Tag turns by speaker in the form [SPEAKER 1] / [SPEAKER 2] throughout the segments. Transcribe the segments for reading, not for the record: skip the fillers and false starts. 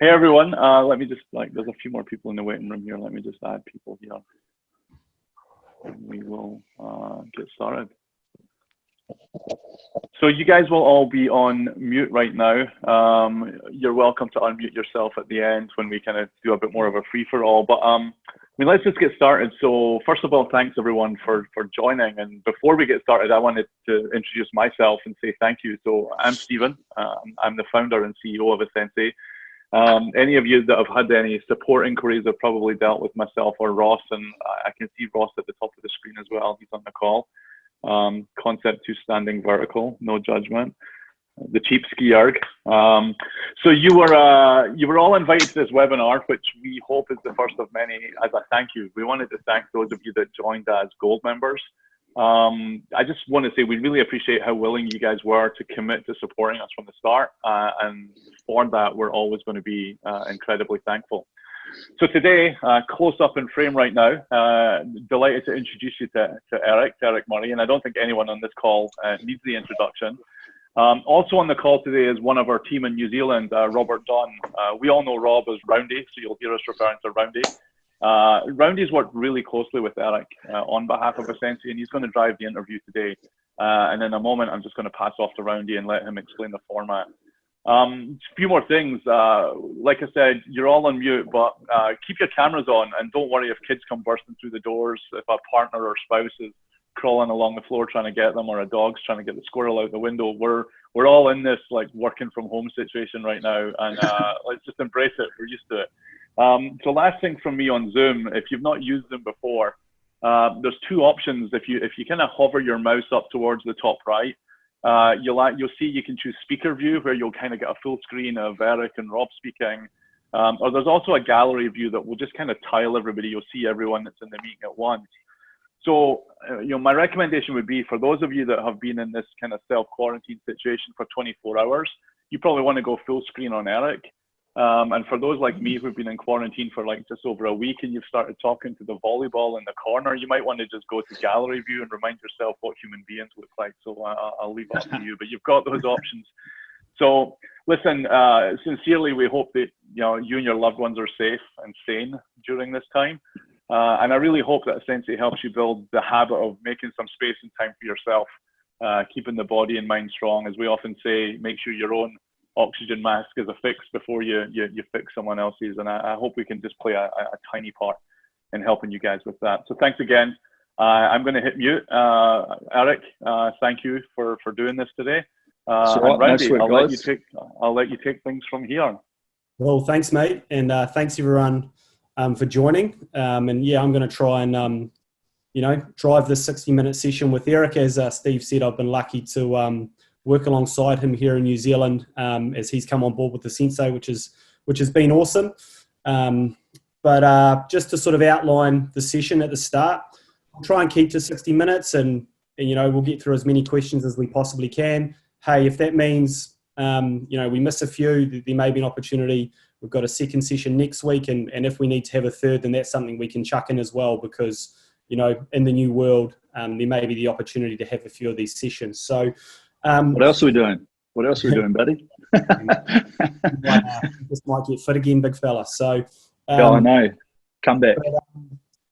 [SPEAKER 1] Hey everyone, let me just there's a few more people in the waiting room here. Let me just add people here. And we will get started. So you guys will all be on mute right now. You're welcome to unmute yourself at the end when we kind of do a bit more of a free-for-all. But let's just get started. So first of all, thanks everyone for joining. And before we get started, I wanted to introduce myself and say thank you. So I'm Stephen. I'm the founder and CEO of Asensei. Any of you that have had any support inquiries have probably dealt with myself or Ross, and I can see Ross at the top of the screen as well. He's on the call. Concept 2 standing vertical, no judgment. The cheap ski erg. So you were all invited to this webinar, which we hope is the first of many as a thank you. We wanted to thank those of you that joined as gold members. I just want to say we really appreciate how willing you guys were to commit to supporting us from the start, and for that we're always going to be incredibly thankful. So today, close up in frame right now, delighted to introduce you to Eric Murray, and I don't think anyone on this call needs the introduction. Also on the call today is one of our team in New Zealand, Robert Dunn. We all know Rob as Roundy, so you'll hear us referring to Roundy. Roundy's worked really closely with Eric on behalf of Asensei, and he's going to drive the interview today. And in a moment, I'm just going to pass off to Roundy and let him explain the format. A few more things. Like I said, you're all on mute, but keep your cameras on, and don't worry if kids come bursting through the doors, if a partner or spouse is crawling along the floor trying to get them, or a dog's trying to get the squirrel out the window. We're all in this like working from home situation right now, and let's just embrace it. We're used to it. So last thing from me on Zoom, if you've not used them before, there's two options. If you kind of hover your mouse up towards the top right, you'll see you can choose speaker view, where you'll kind of get a full screen of Eric and Rob speaking. Or there's also a gallery view that will just kind of tile everybody. You'll see everyone that's in the meeting at once. So, my recommendation would be for those of you that have been in this kind of self-quarantine situation for 24 hours, you probably want to go full screen on Eric. And for those like me who've been in quarantine for like just over a week and you've started talking to the volleyball in the corner, you might want to just go to gallery view and remind yourself what human beings look like. So I'll leave it up to you, but you've got those options. So listen, sincerely, we hope that you and your loved ones are safe and sane during this time. And I really hope that Asensei helps you build the habit of making some space and time for yourself, keeping the body and mind strong. As we often say, make sure your own oxygen mask is a fix before you fix someone else's. And I hope we can just play a tiny part in helping you guys with that. So thanks again. I'm going to hit mute. Eric, thank you for doing this today. And Randy, I'll let you take things from here.
[SPEAKER 2] Well, thanks, mate. And thanks everyone for joining. And yeah, I'm going to try and, drive this 60-minute session with Eric. As Steve said, I've been lucky to work alongside him here in New Zealand as he's come on board with the Sensei, which has been awesome. But just to sort of outline the session at the start, I'll try and keep to 60 minutes and we'll get through as many questions as we possibly can. Hey, if that means, we miss a few, there may be an opportunity. We've got a second session next week, and if we need to have a third, then that's something we can chuck in as well, because, in the new world, there may be the opportunity to have a few of these sessions. So,
[SPEAKER 3] what else are we doing? What else are we doing, buddy?
[SPEAKER 2] Just might get fit again, big fella. So,
[SPEAKER 3] I know. Come back.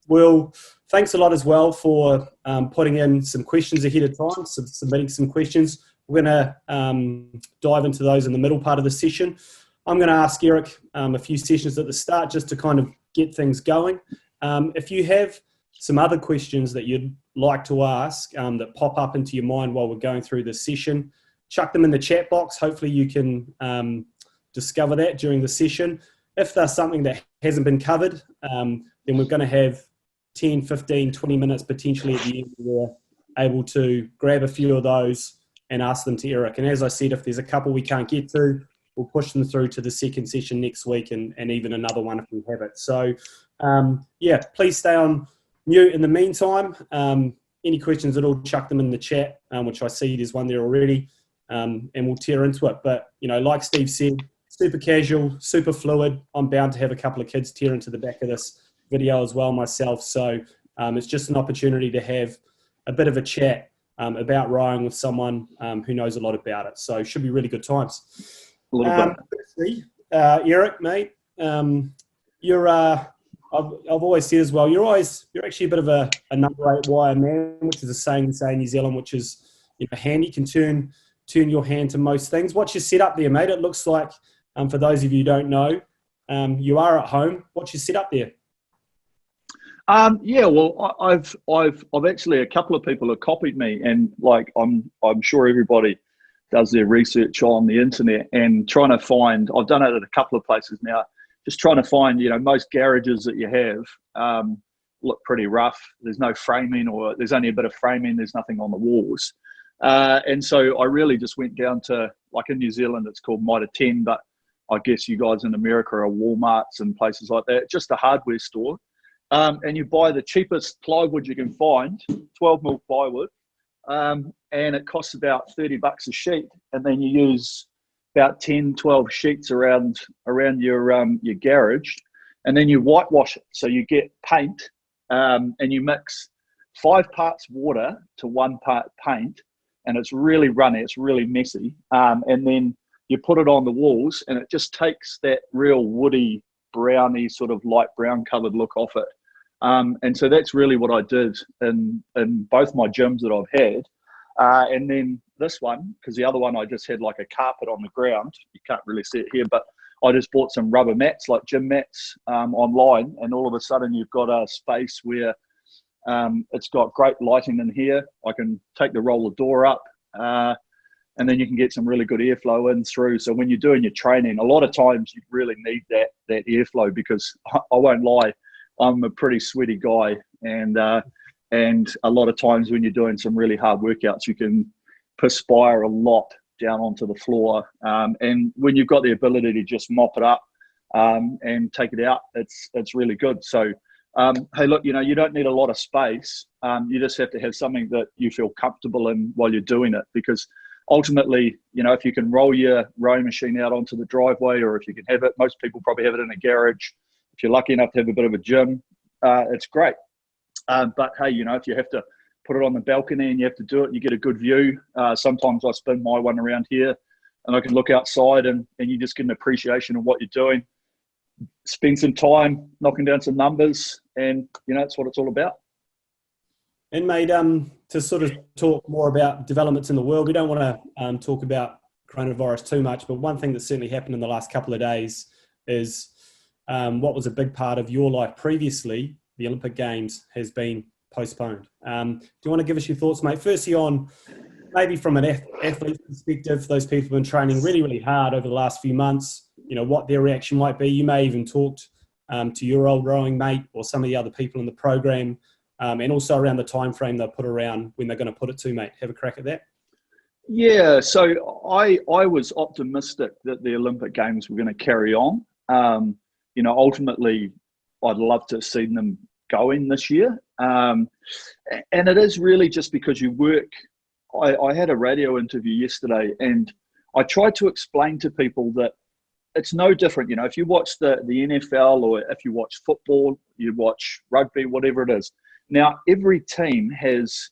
[SPEAKER 2] Well, thanks a lot as well for putting in some questions ahead of time, submitting some questions. We're going to dive into those in the middle part of the session. I'm going to ask Eric a few sessions at the start just to kind of get things going. If you have some other questions that you'd like to ask that pop up into your mind while we're going through this session, chuck them in the chat box. Hopefully you can discover that during the session. If there's something that hasn't been covered, then we're going to have 10, 15, 20 minutes potentially at the end where we're able to grab a few of those and ask them to Eric. And as I said, if there's a couple we can't get to, we'll push them through to the second session next week and even another one if we have it. So, yeah, please stay on mute in the meantime. Any questions at all, chuck them in the chat, which I see there's one there already, and we'll tear into it. But, like Steve said, super casual, super fluid. I'm bound to have a couple of kids tear into the back of this video as well myself. So it's just an opportunity to have a bit of a chat about rowing with someone who knows a lot about it. So it should be really good times.
[SPEAKER 3] A little bit.
[SPEAKER 2] Firstly, Eric, mate. You're. I've always said as well. You're actually a bit of a number 8 wire man, which is a saying in New Zealand, which is handy. Can turn your hand to most things. What's your setup there, mate? It looks like, for those of you who don't know, you are at home. What's your setup there?
[SPEAKER 3] Yeah, well, I've actually, a couple of people have copied me, and like I'm sure everybody does their research on the internet and trying to find. I've done it at a couple of places now. Just trying to find, most garages that you have look pretty rough. There's no framing, or there's only a bit of framing. There's nothing on the walls, and so I really just went down to, like in New Zealand, it's called Mitre 10, but I guess you guys in America are Walmarts and places like that. Just a hardware store. And you buy the cheapest plywood you can find, 12 mil plywood, and it costs about $30 a sheet. And then you use about 10, 12 sheets around your garage, and then you whitewash it. So you get paint, and you mix 5 parts water to 1 part paint, and it's really runny, it's really messy. And then you put it on the walls, and it just takes that real woody, browny, sort of light brown coloured look off it. And so that's really what I did in both my gyms that I've had. And then this one, because the other one I just had like a carpet on the ground. You can't really see it here, but I just bought some rubber mats, like gym mats, online, and all of a sudden you've got a space where it's got great lighting in here. I can take the roller door up, and then you can get some really good airflow in through. So when you're doing your training, a lot of times you really need that airflow, because I won't lie, I'm a pretty sweaty guy, and a lot of times when you're doing some really hard workouts, you can perspire a lot down onto the floor. And when you've got the ability to just mop it up and take it out, it's really good. So, hey, look, you don't need a lot of space. You just have to have something that you feel comfortable in while you're doing it, because ultimately, if you can roll your rowing machine out onto the driveway, or if you can have it, most people probably have it in a garage. If you're lucky enough to have a bit of a gym, it's great. But hey, if you have to put it on the balcony and you have to do it, you get a good view. Sometimes I spin my one around here and I can look outside, and you just get an appreciation of what you're doing. Spend some time knocking down some numbers, and that's what it's all about.
[SPEAKER 2] And mate, to sort of talk more about developments in the world, we don't want to talk about coronavirus too much, but one thing that certainly happened in the last couple of days is what was a big part of your life previously, the Olympic Games, has been postponed. Do you want to give us your thoughts, mate? Firstly, on maybe from an athlete's perspective, those people have been training really, really hard over the last few months, what their reaction might be. You may even talked to your old rowing mate or some of the other people in the program, and also around the time frame they'll put around when they're going to put it to, mate. Have a crack at that.
[SPEAKER 3] Yeah, so I was optimistic that the Olympic Games were going to carry on. Ultimately, I'd love to have seen them going this year. And it is really just because you work. I had a radio interview yesterday, and I tried to explain to people that it's no different. If you watch the NFL, or if you watch football, you watch rugby, whatever it is. Now, every team has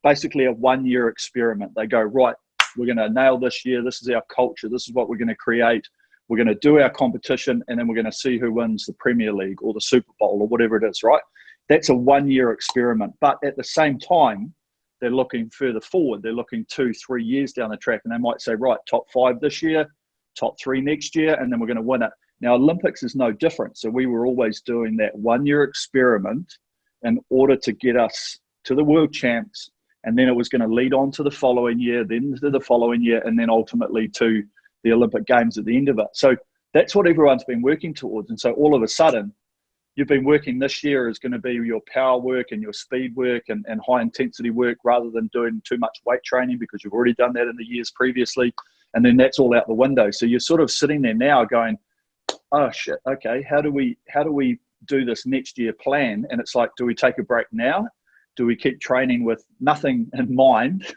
[SPEAKER 3] basically a 1-year experiment. They go, right, we're going to nail this year. This is our culture. This is what we're going to create. We're going to do our competition, and then we're going to see who wins the Premier League or the Super Bowl or whatever it is, right? That's a 1-year experiment. But at the same time, they're looking further forward. They're looking 2-3 years down the track, and they might say, right, top 5 this year, top 3 next year, and then we're going to win it. Now, Olympics is no different. So we were always doing that 1-year experiment in order to get us to the world champs, and then it was going to lead on to the following year, then to the following year, and then ultimately to the Olympic Games at the end of it. So that's what everyone's been working towards. And so all of a sudden, you've been working this year is going to be your power work and your speed work and high intensity work, rather than doing too much weight training, because you've already done that in the years previously. And then that's all out the window. So you're sort of sitting there now going, oh shit, okay, how do we do this next year plan? And it's like, do we take a break now? Do we keep training with nothing in mind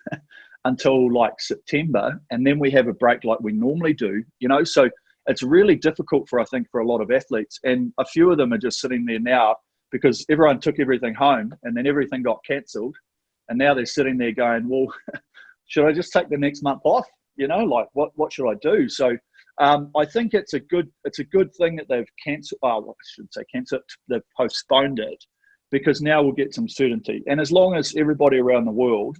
[SPEAKER 3] until like September, and then we have a break like we normally do? So it's really difficult I think for a lot of athletes, and a few of them are just sitting there now because everyone took everything home and then everything got cancelled, and now they're sitting there going, well, should I just take the next month off? Like what should I do? So I think it's a good thing that they've cancelled. I shouldn't say cancelled. They've postponed it because now we'll get some certainty. And as long as everybody around the world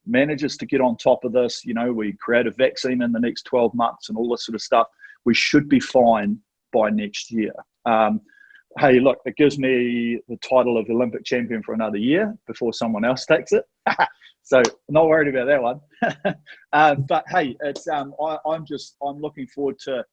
[SPEAKER 3] manages to get on top of this, we create a vaccine in the next 12 months and all this sort of stuff, we should be fine by next year. Hey, look, it gives me the title of Olympic champion for another year before someone else takes it. So not worried about that one. But hey, it's I'm looking forward to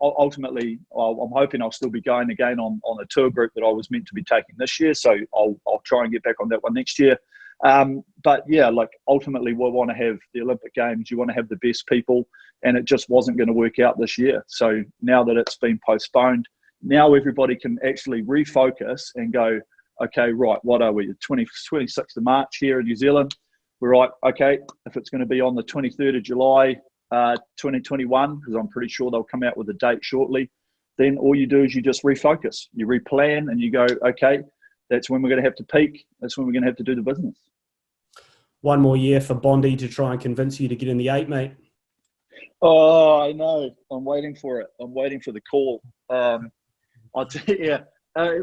[SPEAKER 3] ultimately. I'm hoping I'll still be going again on a tour group that I was meant to be taking this year. So I'll try and get back on that one next year. But yeah, like ultimately we want to have the Olympic Games. You want to have the best people, and it just wasn't going to work out this year. So now that it's been postponed, now everybody can actually refocus and go, okay, right, what are we? The 26th of March here in New Zealand. We're right, okay, if it's going to be on the 23rd of July, 2021, because I'm pretty sure they'll come out with a date shortly, then all you do is you just refocus. You replan and you go, okay, that's when we're going to have to peak. That's when we're going to have to do the business.
[SPEAKER 2] One more year for Bondi to try and convince you to get in the 8, mate.
[SPEAKER 3] Oh, I know. I'm waiting for it. I'm waiting for the call. I'll tell you.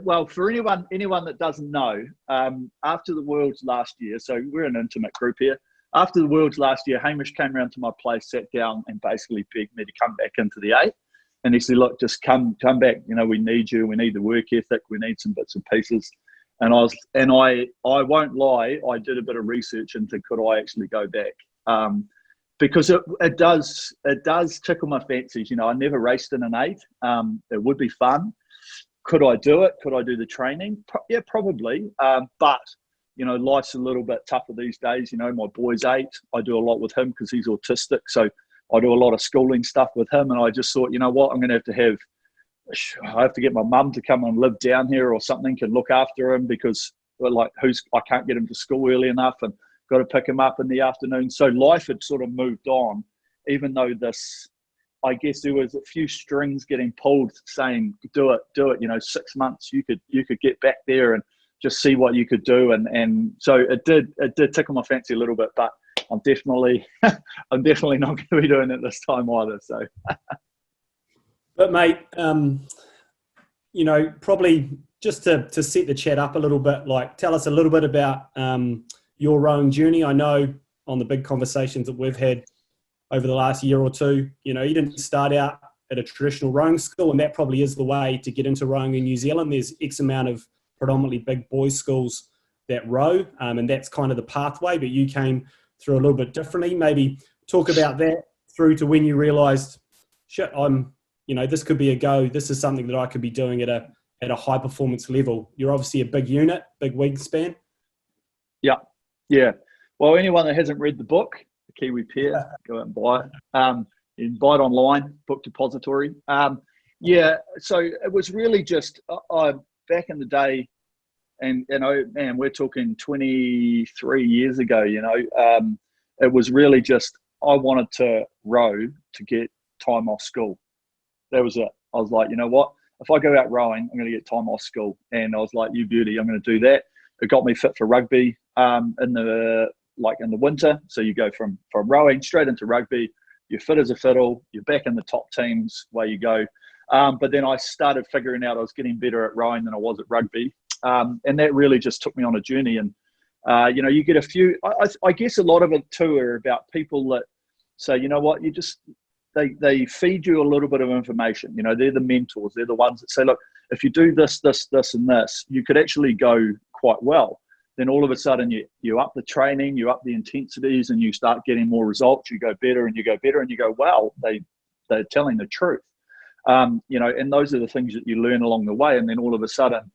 [SPEAKER 3] Well, for anyone that doesn't know, after the Worlds last year, so we're an intimate group here. After the Worlds last year, Hamish came around to my place, sat down, and basically begged me to come back into the 8. And he said, "Look, just come back. We need you. We need the work ethic. We need some bits and pieces." And I won't lie, I did a bit of research into could I actually go back, because it does tickle my fancies. I never raced in an 8. It would be fun. Could I do it? Could I do the training? Yeah, probably. But, life's a little bit tougher these days. My boy's 8. I do a lot with him because he's autistic. So I do a lot of schooling stuff with him. And I just thought, you know what, I'm going to have to get my mum to come and live down here or something and look after him because I can't get him to school early enough and got to pick him up in the afternoon. So life had sort of moved on, even though I guess there was a few strings getting pulled saying, do it, 6 months, you could get back there and just see what you could do. And so it did tickle my fancy a little bit, but I'm definitely not going to be doing it this time either. So,
[SPEAKER 2] but mate, probably just to set the chat up a little bit, tell us a little bit about your rowing journey. I know on the big conversations that we've had over the last year or two, you didn't start out at a traditional rowing school, and that probably is the way to get into rowing in New Zealand. There's X amount of predominantly big boys schools that row, and that's kind of the pathway, but you came through a little bit differently. Maybe talk about that through to when you realised, shit, this could be a go. This is something that I could be doing at a high performance level. You're obviously a big unit, big wingspan. Yeah.
[SPEAKER 3] Well, anyone that hasn't read the book, The Kiwi Pair, go out and buy it. You can buy it online, Book Depository. So it was really just back in the day, and man, we're talking 23 years ago. It was really just I wanted to row to get time off school. That was it. I was like, you know what? If I go out rowing, I'm going to get time off school. And I was like, you beauty, I'm going to do that. It got me fit for rugby in the winter. So you go from rowing straight into rugby. You're fit as a fiddle. You're back in the top teams where you go. But then I started figuring out I was getting better at rowing than I was at rugby. And that really just took me on a journey. And, you get a few, I guess a lot of it too are about people that say, you know what, they feed you a little bit of information. They're the mentors. They're the ones that say, look, if you do this, this, this, and this, you could actually go quite well. Then all of a sudden you up the training, you up the intensities, and you start getting more results. You go better and you go better and you go, wow, they're telling the truth. And those are the things that you learn along the way. And then all of a sudden,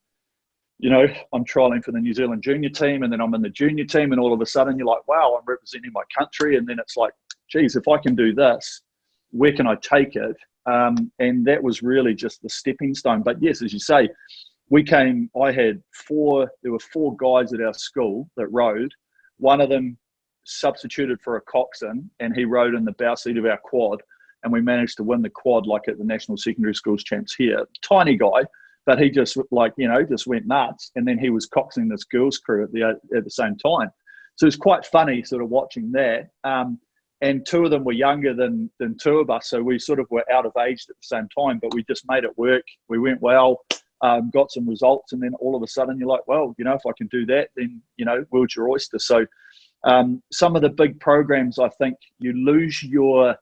[SPEAKER 3] I'm trialing for the New Zealand junior team, and then I'm in the junior team, and all of a sudden you're like, wow, I'm representing my country. And then it's like, geez, if I can do this, where can I take it? And that was really just the stepping stone. But yes, as you say, there were 4 guys at our school that rowed. One of them substituted for a coxswain, and he rowed in the bow seat of our quad, and we managed to win the quad at the National Secondary Schools Champs here. Tiny guy, but he just just went nuts. And then he was coxing this girls crew at the same time. So it's quite funny sort of watching that. and two of them were younger than two of us, so we sort of were out of age at the same time, but we just made it work. We went well, got some results, and then all of a sudden you're like, well, you know, if I can do that, then, you know, world's your oyster. So some of the big programs, I think you lose your,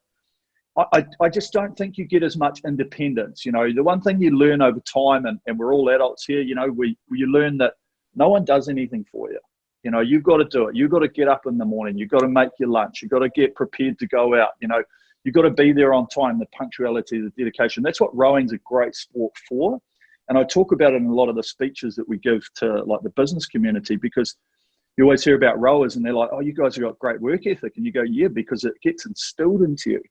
[SPEAKER 3] I just don't think you get as much independence. You know, the one thing you learn over time, and we're all adults here, you know, you learn that no one does anything for you. You know, you've got to do it. You've got to get up in the morning. You've got to make your lunch. You've got to get prepared to go out. You know, you've got to be there on time, the punctuality, the dedication. That's what rowing's a great sport for. And I talk about it in a lot of the speeches that we give to like the business community, because you always hear about rowers and they're like, oh, you guys have got great work ethic. And you go, yeah, because it gets instilled into you.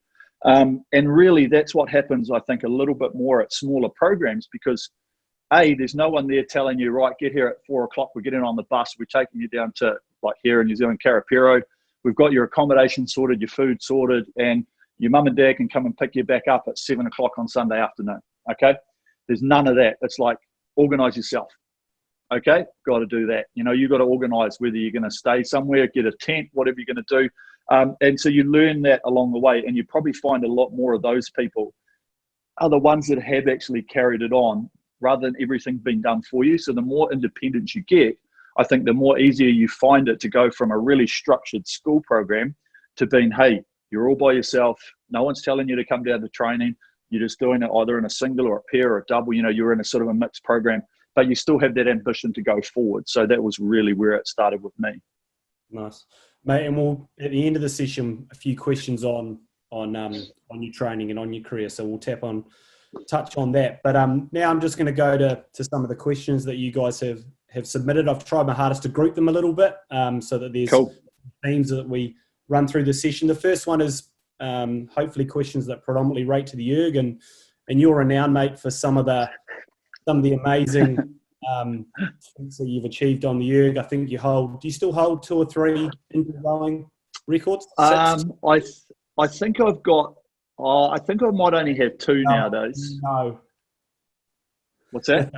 [SPEAKER 3] And really that's what happens, I think, a little bit more at smaller programs, because there's no one there telling you, right, get here at 4 o'clock, we're getting on the bus, we're taking you down to, like here in New Zealand, Karapiro, we've got your accommodation sorted, your food sorted, and your mum and dad can come and pick you back up at 7 o'clock on Sunday afternoon, okay? There's none of that. It's like, organise yourself, okay? Got to do that. You know, you've got to organise whether you're going to stay somewhere, get a tent, whatever you're going to do. And so you learn that along the way, and you probably find a lot more of those people are the ones that have actually carried it on, rather than everything being done for you. So the more independence you get, I think the more easier you find it to go from a really structured school program to being, hey, you're all by yourself. No one's telling you to come down to training. You're just doing it either in a single or a pair or a double. You know, you're in a sort of a mixed program, but you still have that ambition to go forward. So that was really where it started with me.
[SPEAKER 2] Nice, mate. And we'll, at the end of the session, a few questions on your training and on your career. So we'll touch on that. But now I'm just going to go to some of the questions that you guys have submitted. I've tried my hardest to group them a little bit so that there's themes that we run through the session. The first one is hopefully questions that predominantly relate to the erg, and you're renowned, mate, for some of the amazing things that you've achieved on the erg. I think do you still hold 2 or 3 indoor rowing records?
[SPEAKER 3] I think I've got, I think I might only have 2 nowadays.
[SPEAKER 2] No.
[SPEAKER 3] What's that?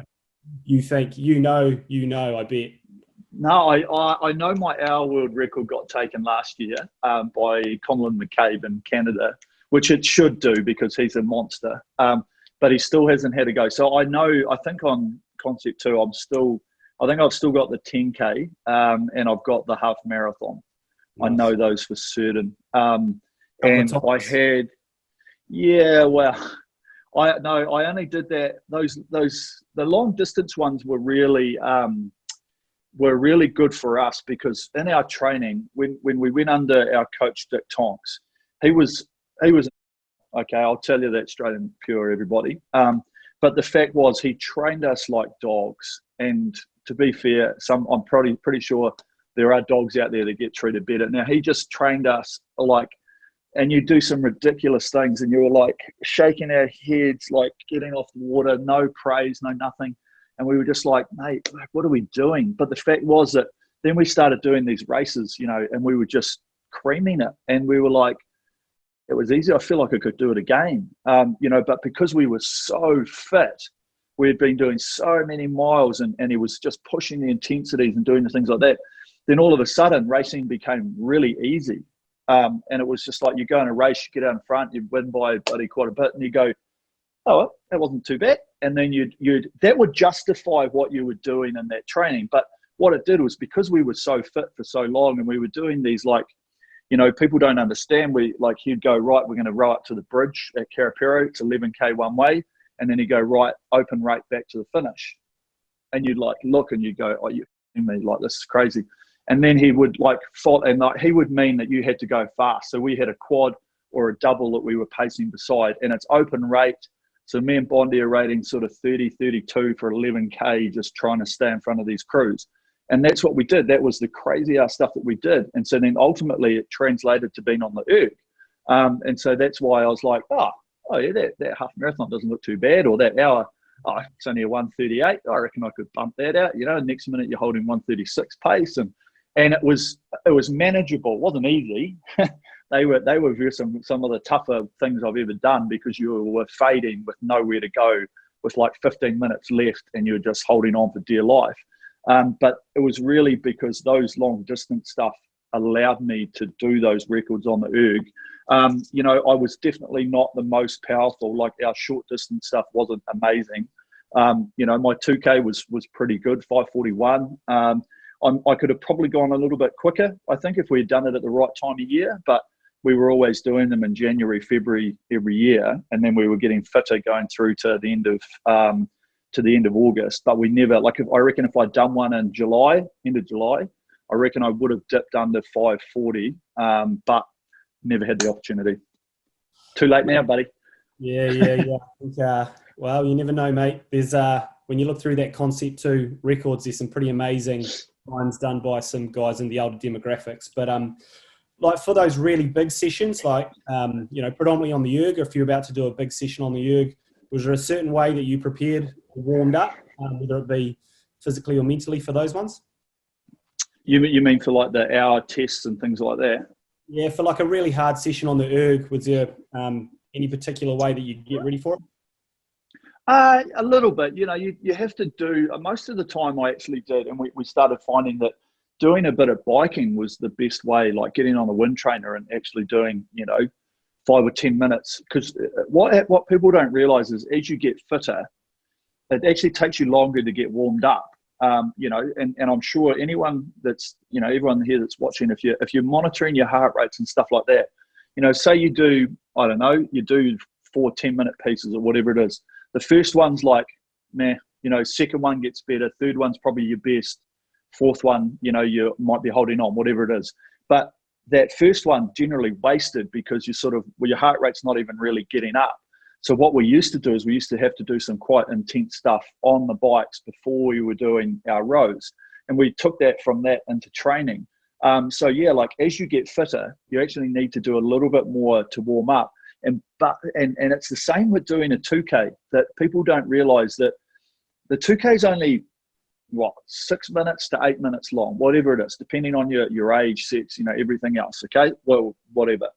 [SPEAKER 2] You think, you know, I bet.
[SPEAKER 3] No, I know my hour world record got taken last year by Conlon McCabe in Canada, which it should do because he's a monster. But he still hasn't had a go. So I think on Concept 2, I think I've still got the 10K and I've got the half marathon. Nice. I know those for certain. And I had, yeah, well, I only did that. The long distance ones were really good for us, because in our training, when we went under our coach Dick Tonks, he was okay. I'll tell you that straight and pure, everybody. But the fact was, he trained us like dogs. And to be fair, I'm pretty sure there are dogs out there that get treated better. Now he just trained us like. And you do some ridiculous things, and you were like shaking our heads, like getting off the water, no praise, no nothing. And we were just like, mate, what are we doing? But the fact was that then we started doing these races, you know, and we were just creaming it. And we were like, it was easy. I feel like I could do it again, you know, but because we were so fit, we had been doing so many miles, and he was just pushing the intensities and doing the things like that. Then all of a sudden, racing became really easy. And it was just like, you go in a race, you get out in front, you win by quite a bit, and you go, oh, well, that wasn't too bad. And then that would justify what you were doing in that training. But what it did was, because we were so fit for so long, and we were doing these, like, you know, people don't understand. He'd go, right, we're going to row up to the bridge at Karapiro. It's 11K one way. And then he'd go, right, open rate back to the finish. And you'd like look and you'd go, oh, you're f***ing me, like, this is crazy. And then he would he would mean that you had to go fast. So we had a quad or a double that we were pacing beside, and it's open rate. So me and Bondi are rating sort of 30, 32 for 11K, just trying to stay in front of these crews. And that's what we did. That was the crazy ass stuff that we did. And so then ultimately it translated to being on the erg. And so that's why I was like, oh yeah, that half marathon doesn't look too bad, or that hour, it's only a 1:38. I reckon I could bump that out. You know, next minute you're holding 1:36 pace, and it was manageable. It wasn't easy. They were some of the tougher things I've ever done, because you were fading with nowhere to go, with like 15 minutes left, and you were just holding on for dear life. But it was really because those long distance stuff allowed me to do those records on the erg. I was definitely not the most powerful. Like our short distance stuff wasn't amazing. My 2K was pretty good, 5:41. I could have probably gone a little bit quicker, I think, if we had done it at the right time of year, but we were always doing them in January, February every year, and then we were getting fitter going through to the end of August. But we never, I reckon if I'd done one in end of July, I reckon I would have dipped under 5:40, but never had the opportunity. Too late now, buddy.
[SPEAKER 2] Yeah. I think, well, you never know, mate. There's when you look through that Concept 2 records, there's some pretty amazing times done by some guys in the older demographics. But like for those really big sessions, predominantly on the erg, if you're about to do a big session on the erg, was there a certain way that you prepared or warmed up, whether it be physically or mentally for those ones?
[SPEAKER 3] You mean for like the hour tests and things like that?
[SPEAKER 2] Yeah, for like a really hard session on the erg, was there any particular way that you get ready for it?
[SPEAKER 3] A little bit. You have to do, most of the time I actually did, and we started finding that doing a bit of biking was the best way, like getting on the wind trainer and actually doing, 5 or 10 minutes. Because what people don't realize is as you get fitter, it actually takes you longer to get warmed up. And I'm sure anyone that's, everyone here that's watching, if you're monitoring your heart rates and stuff like that, say you do, I don't know, you do 4 10-minute pieces or whatever it is. The first one's like, meh, second one gets better. Third one's probably your best. Fourth one, you might be holding on, whatever it is. But that first one generally wasted because your heart rate's not even really getting up. So what we used to do is we used to have to do some quite intense stuff on the bikes before we were doing our rows. And we took that from that into training. As you get fitter, you actually need to do a little bit more to warm up. And it's the same with doing a 2K, that people don't realize that the 2K is only 6 minutes to 8 minutes long, whatever it is, depending on your age, sex, everything else. Okay, well, whatever.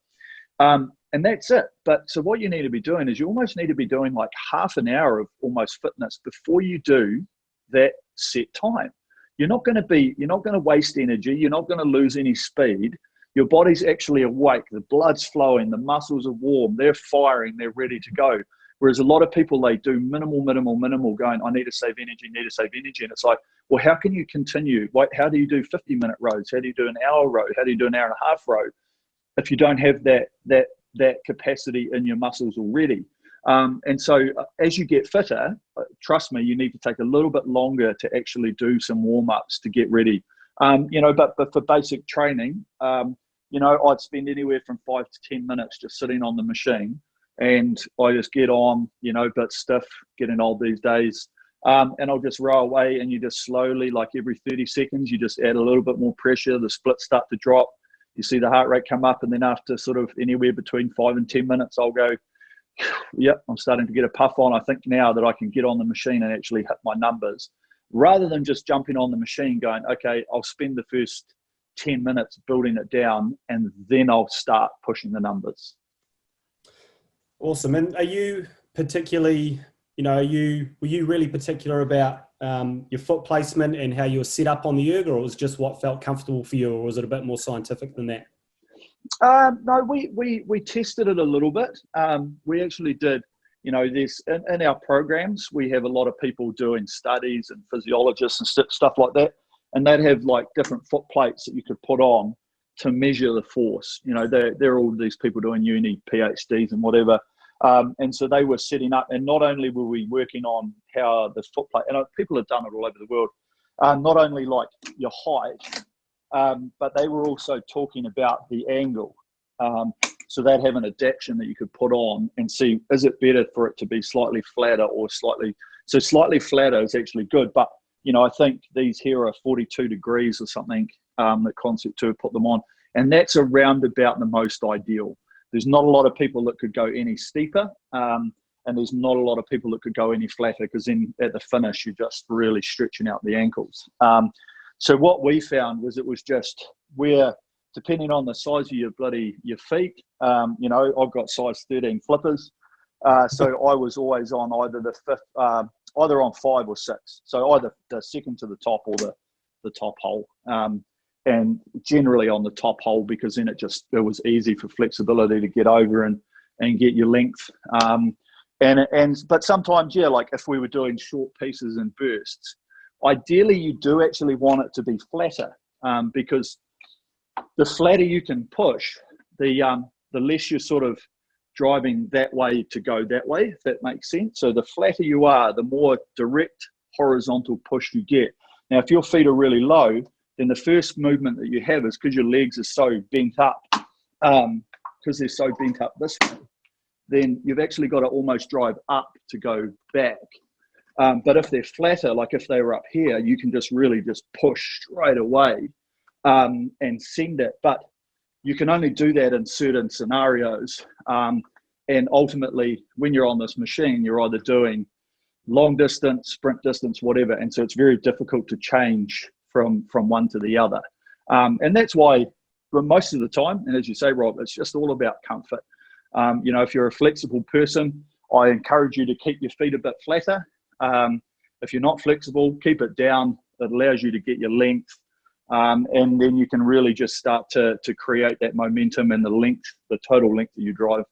[SPEAKER 3] And that's it. But so what you need to be doing is you almost need to be doing like half an hour of almost fitness before you do that set time. You're not going to waste energy. You're not going to lose any speed. Your body's actually awake. The blood's flowing. The muscles are warm. They're firing. They're ready to go. Whereas a lot of people, they do minimal, going, I need to save energy. And it's like, well, how can you continue? How do you do 50-minute rows? How do you do an hour row? How do you do an hour and a half row if you don't have that capacity in your muscles already? And so as you get fitter, trust me, you need to take a little bit longer to actually do some warm-ups to get ready. But for basic training, I'd spend anywhere from 5 to 10 minutes just sitting on the machine, and I just get on, a bit stiff, getting old these days. And I'll just row away, and you just slowly, like every 30 seconds, you just add a little bit more pressure. The splits start to drop. You see the heart rate come up, and then after sort of anywhere between 5 and 10 minutes, I'll go, yep, I'm starting to get a puff on. I think now that I can get on the machine and actually hit my numbers, rather than just jumping on the machine going, okay, I'll spend the first 10 minutes building it down, and then I'll start pushing the numbers.
[SPEAKER 2] Awesome. And are you particularly, were you really particular about your foot placement and how you were set up on the erg, or it was just what felt comfortable for you, or was it a bit more scientific than that?
[SPEAKER 3] No, we tested it a little bit. We actually did, there's in our programs, we have a lot of people doing studies and physiologists and stuff like that. And they'd have like different foot plates that you could put on to measure the force. They're all these people doing uni, PhDs and whatever. And so they were setting up, and not only were we working on how the foot plate, and people have done it all over the world, not only like your height, but they were also talking about the angle. So they'd have an adaptation that you could put on and see, is it better for it to be slightly flatter or slightly flatter is actually good. But, I think these here are 42 degrees or something, that Concept 2 put them on. And that's around about the most ideal. There's not a lot of people that could go any steeper. And there's not a lot of people that could go any flatter, because then at the finish, you're just really stretching out the ankles. So what we found was it was just where, depending on the size of your feet, I've got size 13 flippers. So I was always on either the fifth, either on 5 or 6. So either the second to the top or the top hole. and generally on the top hole, because then it was easy for flexibility to get over and get your length. But sometimes, yeah, like if we were doing short pieces and bursts, ideally you do actually want it to be flatter, because the flatter you can push, the less you're sort of driving that way to go that way, if that makes sense. So the flatter you are, the more direct horizontal push you get. Now, if your feet are really low, then the first movement that you have is because your legs are so bent up, because they're so bent up this way, then you've actually got to almost drive up to go back. But if they're flatter, like if they were up here, you can just really just push straight away and send it. But you can only do that in certain scenarios. And ultimately, when you're on this machine, you're either doing long distance, sprint distance, whatever. And so it's very difficult to change from one to the other. And that's why most of the time, and as you say, Rob, it's just all about comfort. If you're a flexible person, I encourage you to keep your feet a bit flatter. If you're not flexible, keep it down. It allows you to get your length. And then you can really just start to create that momentum and the total length that you drive.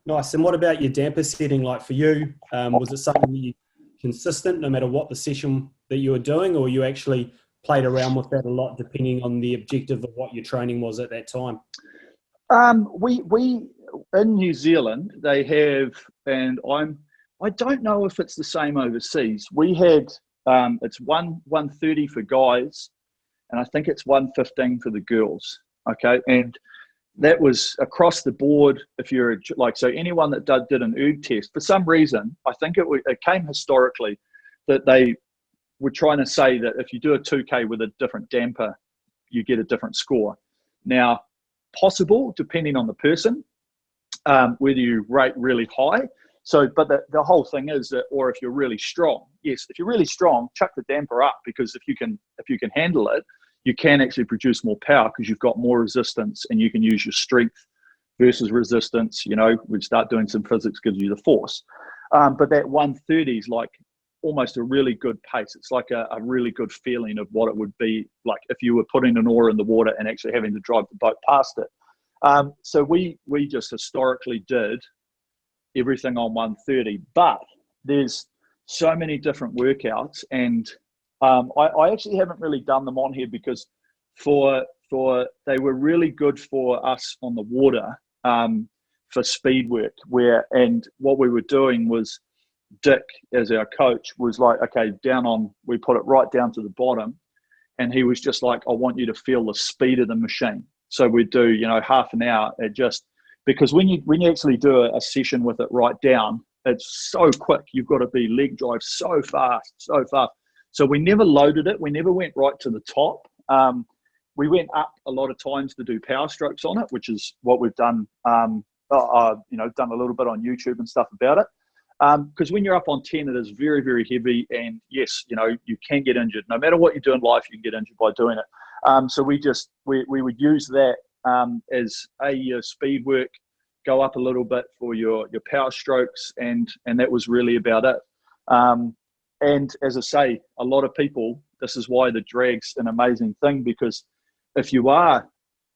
[SPEAKER 2] Nice. And what about your damper setting? Like for you, was it something that you consistent no matter what the session that you were doing, or you actually played around with that a lot depending on the objective of what your training was at that time?
[SPEAKER 3] We in New Zealand, they have, and I don't know if it's the same overseas. We had it's 130 for guys, and I think it's 115 for the girls. Okay, and that was across the board. If you're so anyone that did an ERG test, for some reason, I think it came historically that they were trying to say that if you do a 2K with a different damper, you get a different score. Now, possible depending on the person, whether you rate really high. So, but the whole thing is that, or if you're really strong, yes, if you're really strong, chuck the damper up, because if you can handle it, you can actually produce more power because you've got more resistance and you can use your strength versus resistance. We'd start doing some physics, gives you the force. But that 130 is like almost a really good pace. It's like a really good feeling of what it would be like if you were putting an oar in the water and actually having to drive the boat past it. So we just historically did everything on 130, but there's so many different workouts, and I actually haven't really done them on here because for they were really good for us on the water for speed work, and what we were doing was Dick, as our coach, was like, okay, we put it right down to the bottom, and he was just like, I want you to feel the speed of the machine. So we'd do half an hour at just, because when you actually do a session with it right down, it's so quick. You've got to be leg drive so fast. So we never loaded it. We never went right to the top. We went up a lot of times to do power strokes on it, which is what we've done. Done a little bit on YouTube and stuff about it. Because when you're up on 10, it is very, very heavy, and yes, you can get injured. No matter what you do in life, you can get injured by doing it. So we would use that as a speed work, go up a little bit for your power strokes, and that was really about it. And as I say, a lot of people, this is why the drag's an amazing thing, because if you are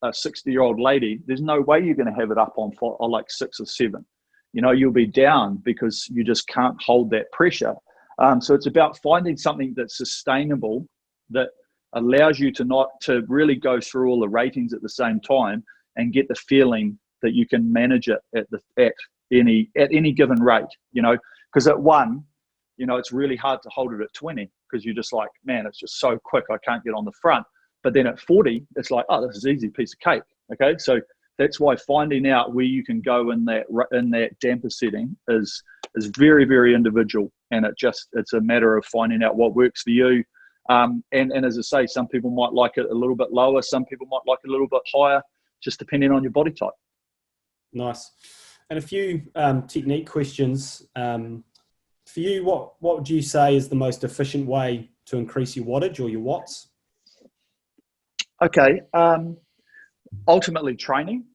[SPEAKER 3] a 60-year-old lady, there's no way you're going to have it up on like 6 or 7. You'll be down because you just can't hold that pressure. So it's about finding something that's sustainable, that allows you to really go through all the ratings at the same time and get the feeling that you can manage it at any given rate. Because at 1, it's really hard to hold it at 20 because you're just like, man, it's just so quick, I can't get on the front. But then at 40, it's like, oh, this is easy piece of cake. Okay, so that's why finding out where you can go in that damper setting is very, very individual, and it's a matter of finding out what works for you. And as I say, some people might like it a little bit lower, some people might like it a little bit higher, just depending on your body type.
[SPEAKER 2] Nice. And a few technique questions. For you, what would you say is the most efficient way to increase your wattage or your watts?
[SPEAKER 3] Okay. Ultimately training,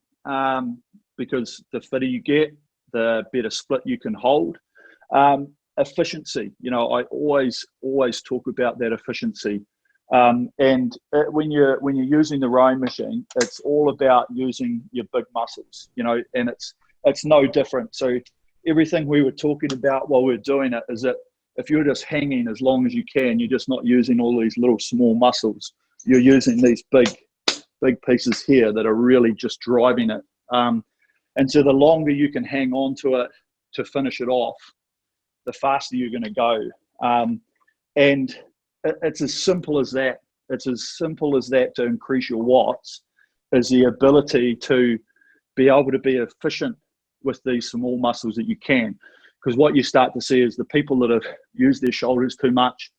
[SPEAKER 3] because the fitter you get, the better split you can hold. Efficiency, I always talk about that efficiency. When you're using the rowing machine, it's all about using your big muscles, you know, and it's no different. So everything we were talking about while we were doing it is that if you're just hanging as long as you can, you're just not using all these little small muscles. You're using these big pieces here that are really just driving it. And so the longer you can hang on to it to finish it off, the faster you're going to go. And it's as simple as that. It's as simple as that to increase your watts, is the ability to be able to be efficient with these small muscles that you can. Because what you start to see is the people that have used their shoulders too much,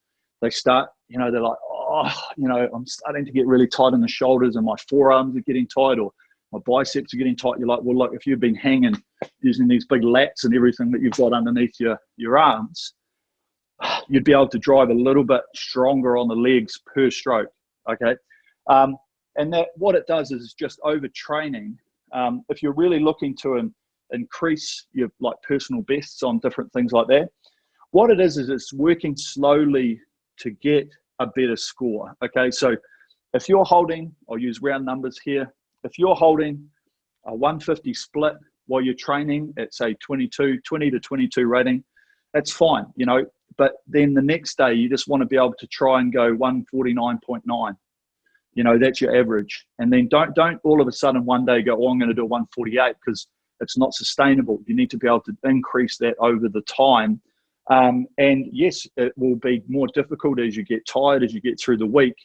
[SPEAKER 3] they start, you know, they're like, oh, you know, I'm starting to get really tight in the shoulders and my forearms are getting tight, or my biceps are getting tight. You're like, well, look, if you've been hanging using these big lats and everything that you've got underneath your arms, you'd be able to drive a little bit stronger on the legs per stroke, okay? And that what it does is just overtraining. If you're really looking to increase your like personal bests on different things like that, what it is it's working slowly to get a better score, okay? So if you're holding, I'll use round numbers here, if you're holding a 150 split while you're training at say 20 to 22 rating, that's fine, you know, but then the next day you just want to be able to try and go 149.9. You know, that's your average. And then don't all of a sudden one day go, oh, I'm going to do 148, because it's not sustainable. You need to be able to increase that over the time. And yes, it will be more difficult as you get tired, as you get through the week,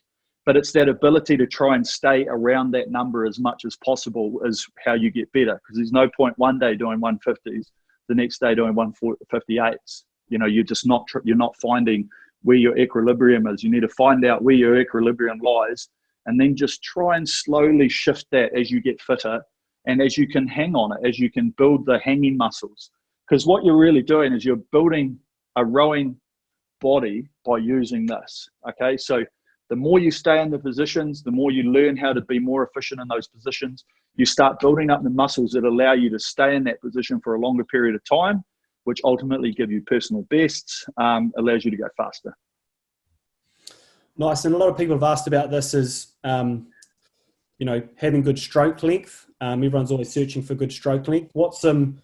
[SPEAKER 3] but it's that ability to try and stay around that number as much as possible is how you get better. Because there's no point one day doing 150s, the next day doing 158s. You know, you're just not, you're not finding where your equilibrium is. You need to find out where your equilibrium lies, and then just try and slowly shift that as you get fitter and as you can hang on it, as you can build the hanging muscles. Because what you're really doing is you're building a rowing body by using this, okay? So the more you stay in the positions, the more you learn how to be more efficient in those positions, you start building up the muscles that allow you to stay in that position for a longer period of time, which ultimately give you personal bests, allows you to go faster.
[SPEAKER 2] Nice. And a lot of people have asked about this is, you know, having good stroke length. Everyone's always searching for good stroke length. What's some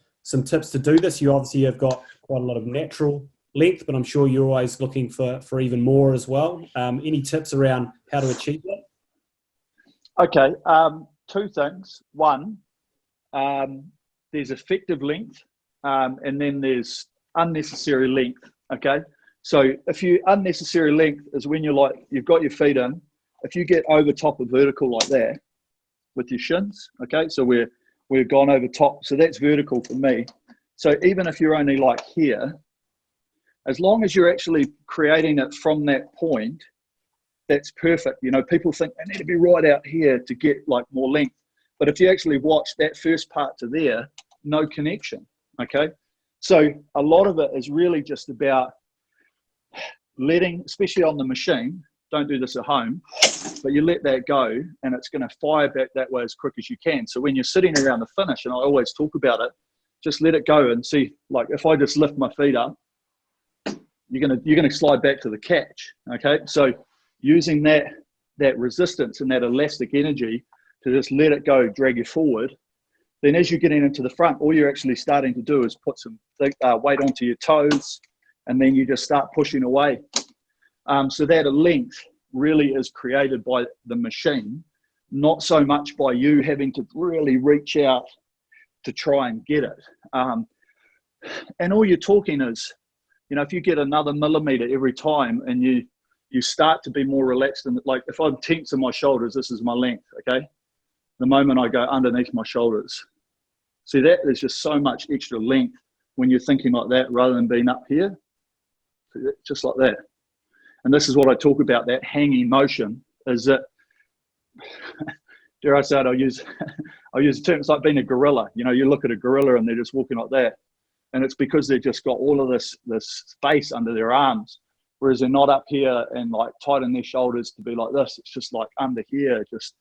[SPEAKER 2] tips to do this? You obviously have got quite a lot of natural length, but I'm sure you're always looking for even more as well. Any tips around how to achieve that?
[SPEAKER 3] Okay. Two things. One, there's effective length, and then there's unnecessary length, okay? So if you unnecessary length is when you're like, you've got your feet in, if you get over top of vertical like that with your shins, okay? So we're gone over top. So that's vertical for me. So even if you're only like here, as long as you're actually creating it from that point, that's perfect. You know, people think they need to be right out here to get like more length. But if you actually watch that first part to there, no connection, okay? So a lot of it is really just about letting, especially on the machine, don't do this at home, but you let that go and it's going to fire back that way as quick as you can. So when you're sitting around the finish, and I always talk about it, just let it go and see, like if I just lift my feet up, you're gonna slide back to the catch, okay? So using that resistance and that elastic energy to just let it go, drag you forward, then as you're getting into the front, all you're actually starting to do is put some weight onto your toes, and then you just start pushing away. So that length really is created by the machine, not so much by you having to really reach out to try and get it. And all you're talking is, you know, if you get another millimeter every time and you start to be more relaxed, and like if I'm tense in my shoulders, this is my length, okay? The moment I go underneath my shoulders, see that there's just so much extra length when you're thinking like that rather than being up here, just like that. And this is what I talk about, that hanging motion, is that, dare I say it, I'll use a term, it's like being a gorilla. You know, you look at a gorilla and they're just walking like that. And it's because they've just got all of this space under their arms, whereas they're not up here and like tight in their shoulders to be like this. It's just like under here, just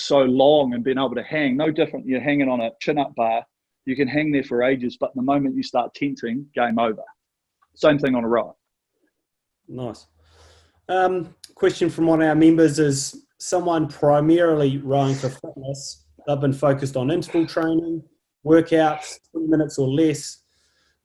[SPEAKER 3] so long, and being able to hang, no different. You're hanging on a chin-up bar. You can hang there for ages, but the moment you start tensing, game over. Same thing on a row.
[SPEAKER 2] Nice. Question from one of our members is someone primarily rowing for fitness. They've been focused on interval training, workouts, 20 minutes or less.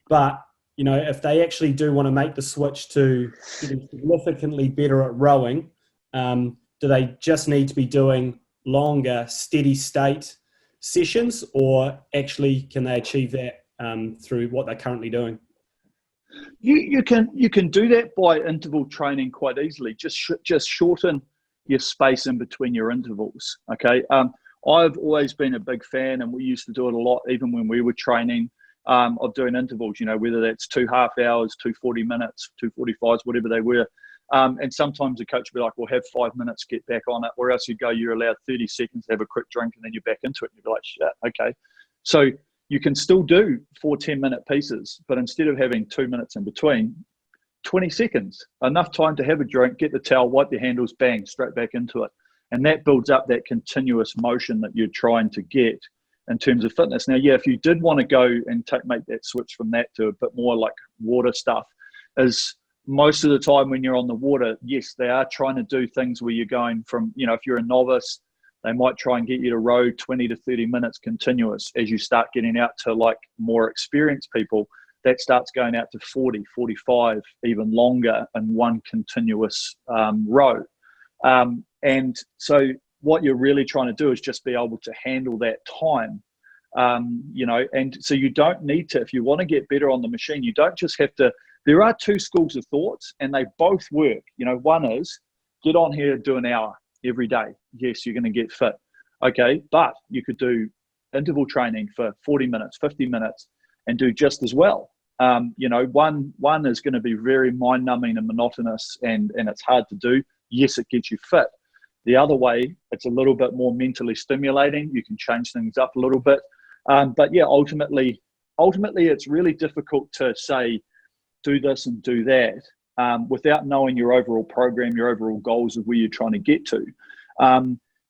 [SPEAKER 2] But, you know, if they actually do want to make the switch to getting significantly better at rowing, do they just need to be doing longer, steady state sessions, or actually can they achieve that through what they're currently doing?
[SPEAKER 3] You can do that by interval training quite easily. Just shorten your space in between your intervals. Okay. I've always been a big fan, and we used to do it a lot, even when we were training, of doing intervals. You know, whether that's 2 half hours, 2 40 minutes, 2 45s, whatever they were. And sometimes the coach would be like, "Well, have 5 minutes, get back on it," or else you go, you're allowed 30 seconds to have a quick drink, and then you're back into it. And you'd be like, "Shit, okay." So you can still do 4 10-minute pieces, but instead of having 2 minutes in between, 20 seconds, enough time to have a drink, get the towel, wipe your handles, bang, straight back into it. And that builds up that continuous motion that you're trying to get in terms of fitness. Now, yeah, if you did want to go and make that switch from that to a bit more like water stuff, is most of the time when you're on the water, yes, they are trying to do things where you're going from, you know, if you're a novice, they might try and get you to row 20 to 30 minutes continuous. As you start getting out to like more experienced people, that starts going out to 40, 45, even longer in one continuous row. And so what you're really trying to do is just be able to handle that time, you know, and so you don't need to, if you want to get better on the machine, you don't just have to, there are 2 schools of thoughts and they both work. You know, one is get on here, do an hour every day. Yes, you're going to get fit. Okay. But you could do interval training for 40 minutes, 50 minutes and do just as well. You know, one is going to be very mind numbing and monotonous and it's hard to do. Yes, it gets you fit. The other way, it's a little bit more mentally stimulating. You can change things up a little bit. But yeah, ultimately, it's really difficult to say, do this and do that without knowing your overall program, your overall goals of where you're trying to get to.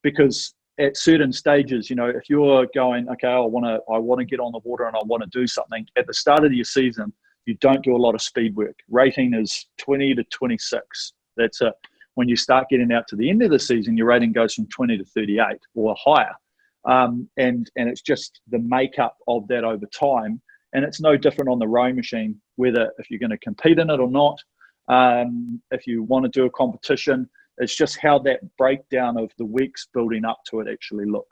[SPEAKER 3] Because at certain stages, you know, if you're going, okay, I want to get on the water and I want to do something, at the start of your season, you don't do a lot of speed work. Rating is 20 to 26. That's it. When you start getting out to the end of the season, your rating goes from 20 to 38 or higher. And it's just the makeup of that over time. And it's no different on the rowing machine, whether if you're going to compete in it or not, if you want to do a competition, it's just how that breakdown of the weeks building up to it actually look.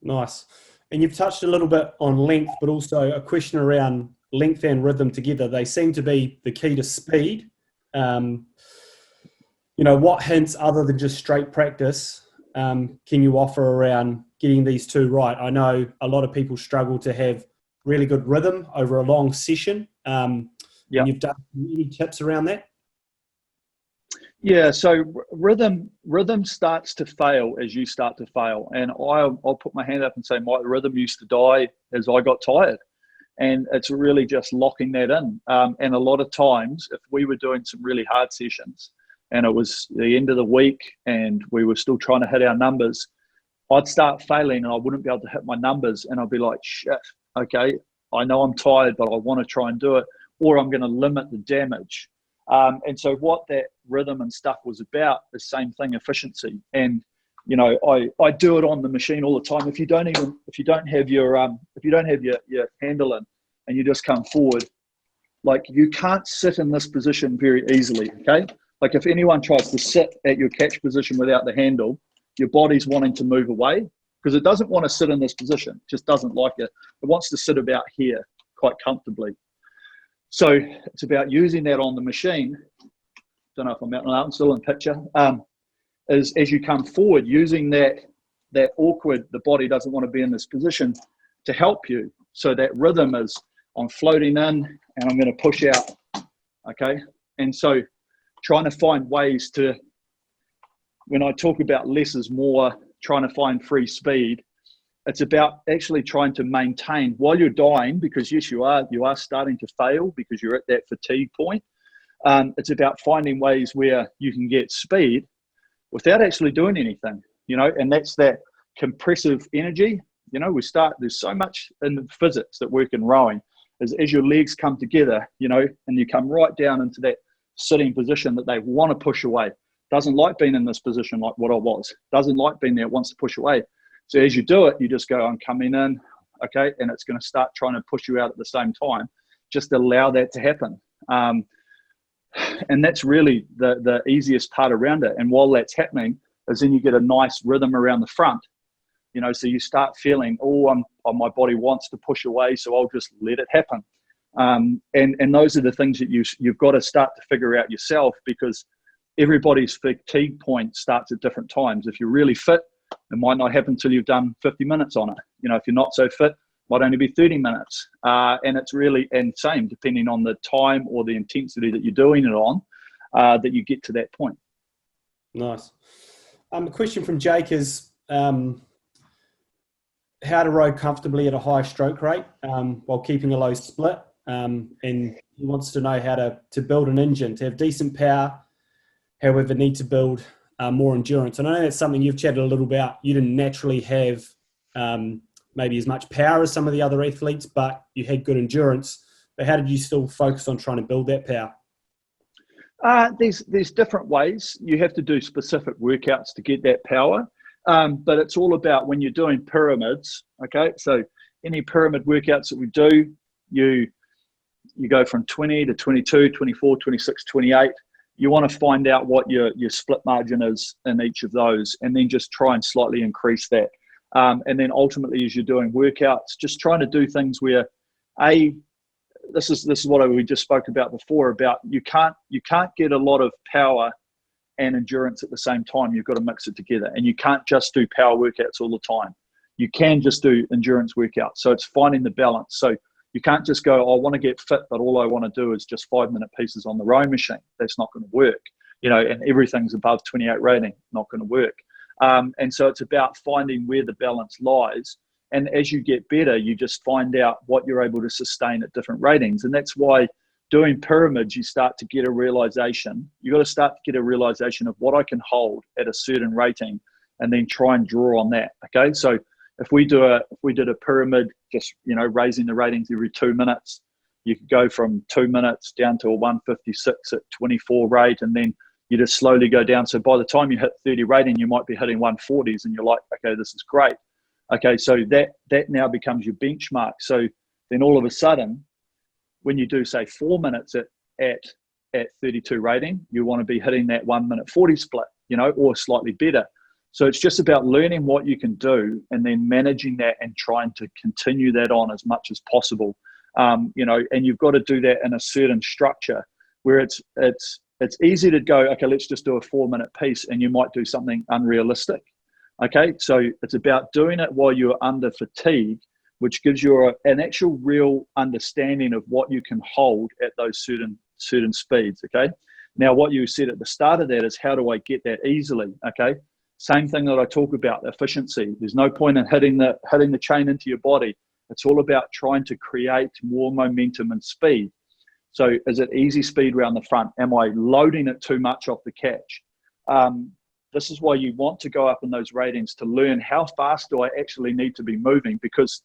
[SPEAKER 2] Nice. And you've touched a little bit on length, but also a question around length and rhythm together. They seem to be the key to speed. You know, what hints other than just straight practice can you offer around getting these 2 right? I know a lot of people struggle to have really good rhythm over a long session. And you've done any tips around that?
[SPEAKER 3] Yeah, so rhythm starts to fail as you start to fail. And I'll put my hand up and say my rhythm used to die as I got tired. And it's really just locking that in. And a lot of times, if we were doing some really hard sessions and it was the end of the week and we were still trying to hit our numbers, I'd start failing and I wouldn't be able to hit my numbers. And I'd be like, shit, okay, I know I'm tired, but I want to try and do it, or I'm going to limit the damage. And so what that rhythm and stuff was about, the same thing, efficiency. And, you know, I do it on the machine all the time. If you don't have your handle in and you just come forward, like you can't sit in this position very easily. Okay. Like if anyone tries to sit at your catch position without the handle, your body's wanting to move away because it doesn't want to sit in this position. It just doesn't like it. It wants to sit about here quite comfortably. So it's about using that on the machine. Don't know if I'm out and I'm still in picture. Is as you come forward, using that awkward, the body doesn't want to be in this position to help you. So that rhythm is I'm floating in and I'm going to push out. Okay. And so trying to find ways to, when I talk about less is more, trying to find free speed, it's about actually trying to maintain while you're dying, because yes, you are starting to fail because you're at that fatigue point. It's about finding ways where you can get speed without actually doing anything, you know, and that's that compressive energy. You know, there's so much in the physics that work in rowing as your legs come together, you know, and you come right down into that sitting position that they want to push away. Doesn't like being in this position like what I was. Doesn't like being there, wants to push away. So as you do it, you just go, I'm coming in, okay, and it's going to start trying to push you out at the same time. Just allow that to happen. And that's really the easiest part around it. And while that's happening, is then you get a nice rhythm around the front. You know, so you start feeling, my body wants to push away, so I'll just let it happen. And those are the things that you've got to start to figure out yourself, because everybody's fatigue point starts at different times. If you're really fit, it might not happen until you've done 50 minutes on it. You know, if you're not so fit, it might only be 30 minutes. And it's really, and same, depending on the time or the intensity that you're doing it on, that you get to that point.
[SPEAKER 2] Nice. A question from Jake is, how to row comfortably at a high stroke rate while keeping a low split. And he wants to know how to build an engine, to have decent power, however, need to build more endurance. And I know that's something you've chatted a little about. You didn't naturally have maybe as much power as some of the other athletes, but you had good endurance. But how did you still focus on trying to build that power?
[SPEAKER 3] There's different ways. You have to do specific workouts to get that power. But it's all about when you're doing pyramids, okay? So any pyramid workouts that we do, you go from 20 to 22, 24, 26, 28. You want to find out what your split margin is in each of those, and then just try and slightly increase that. And then ultimately, as you're doing workouts, just trying to do things where, this is what we just spoke about before, about you can't get a lot of power and endurance at the same time. You've got to mix it together, and you can't just do power workouts all the time. You can just do endurance workouts. So it's finding the balance. So you can't just go, I want to get fit, but all I want to do is just 5-minute pieces on the rowing machine. That's not going to work, you know, and everything's above 28 rating, not going to work. And so it's about finding where the balance lies. And as you get better, you just find out what you're able to sustain at different ratings. And that's why doing pyramids, you start to get a realization. You've got to start to get a realization of what I can hold at a certain rating, and then try and draw on that. Okay, so if we did a pyramid, just, you know, raising the ratings every 2 minutes, you could go from 2 minutes down to a 156 at 24 rate, and then you just slowly go down. So by the time you hit 30 rating, you might be hitting 140s, and you're like, okay, this is great. Okay, so that now becomes your benchmark. So then all of a sudden, when you do say 4 minutes at 32 rating, you want to be hitting that 1 minute 40 split, you know, or slightly better. So it's just about learning what you can do and then managing that and trying to continue that on as much as possible. You know, and you've got to do that in a certain structure where it's easy to go, okay, let's just do a 4-minute piece, and you might do something unrealistic. Okay, so it's about doing it while you're under fatigue, which gives you an actual real understanding of what you can hold at those certain speeds. Okay, now what you said at the start of that is, how do I get that easily? Okay, same thing that I talk about, efficiency. There's no point in hitting the chain into your body. It's all about trying to create more momentum and speed. So is it easy speed around the front? Am I loading it too much off the catch? This is why you want to go up in those ratings, to learn how fast do I actually need to be moving, because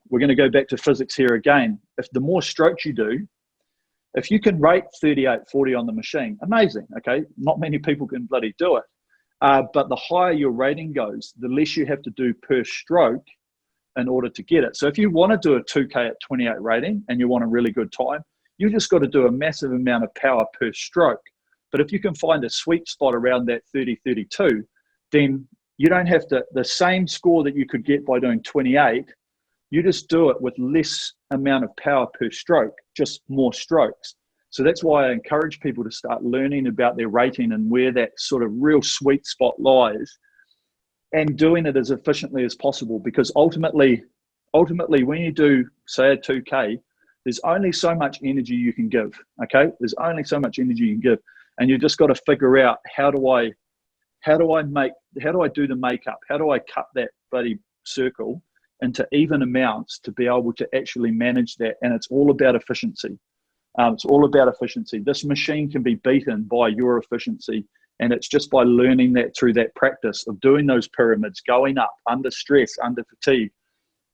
[SPEAKER 3] we're going to go back to physics here again. If the more strokes you do, if you can rate 38, 40 on the machine, amazing, okay? Not many people can bloody do it. But the higher your rating goes, the less you have to do per stroke in order to get it. So if you want to do a 2K at 28 rating and you want a really good time, you just got to do a massive amount of power per stroke. But if you can find a sweet spot around that 30, 32, then you don't have to, the same score that you could get by doing 28, you just do it with less amount of power per stroke, just more strokes. So that's why I encourage people to start learning about their rating and where that sort of real sweet spot lies, and doing it as efficiently as possible. Because ultimately when you do, say, a 2K, there's only so much energy you can give, okay? There's only so much energy you can give. And you just got to figure out, how do I do the makeup? How do I cut that bloody circle into even amounts to be able to actually manage that? And it's all about efficiency. It's all about efficiency. This machine can be beaten by your efficiency. And it's just by learning that through that practice of doing those pyramids, going up under stress, under fatigue,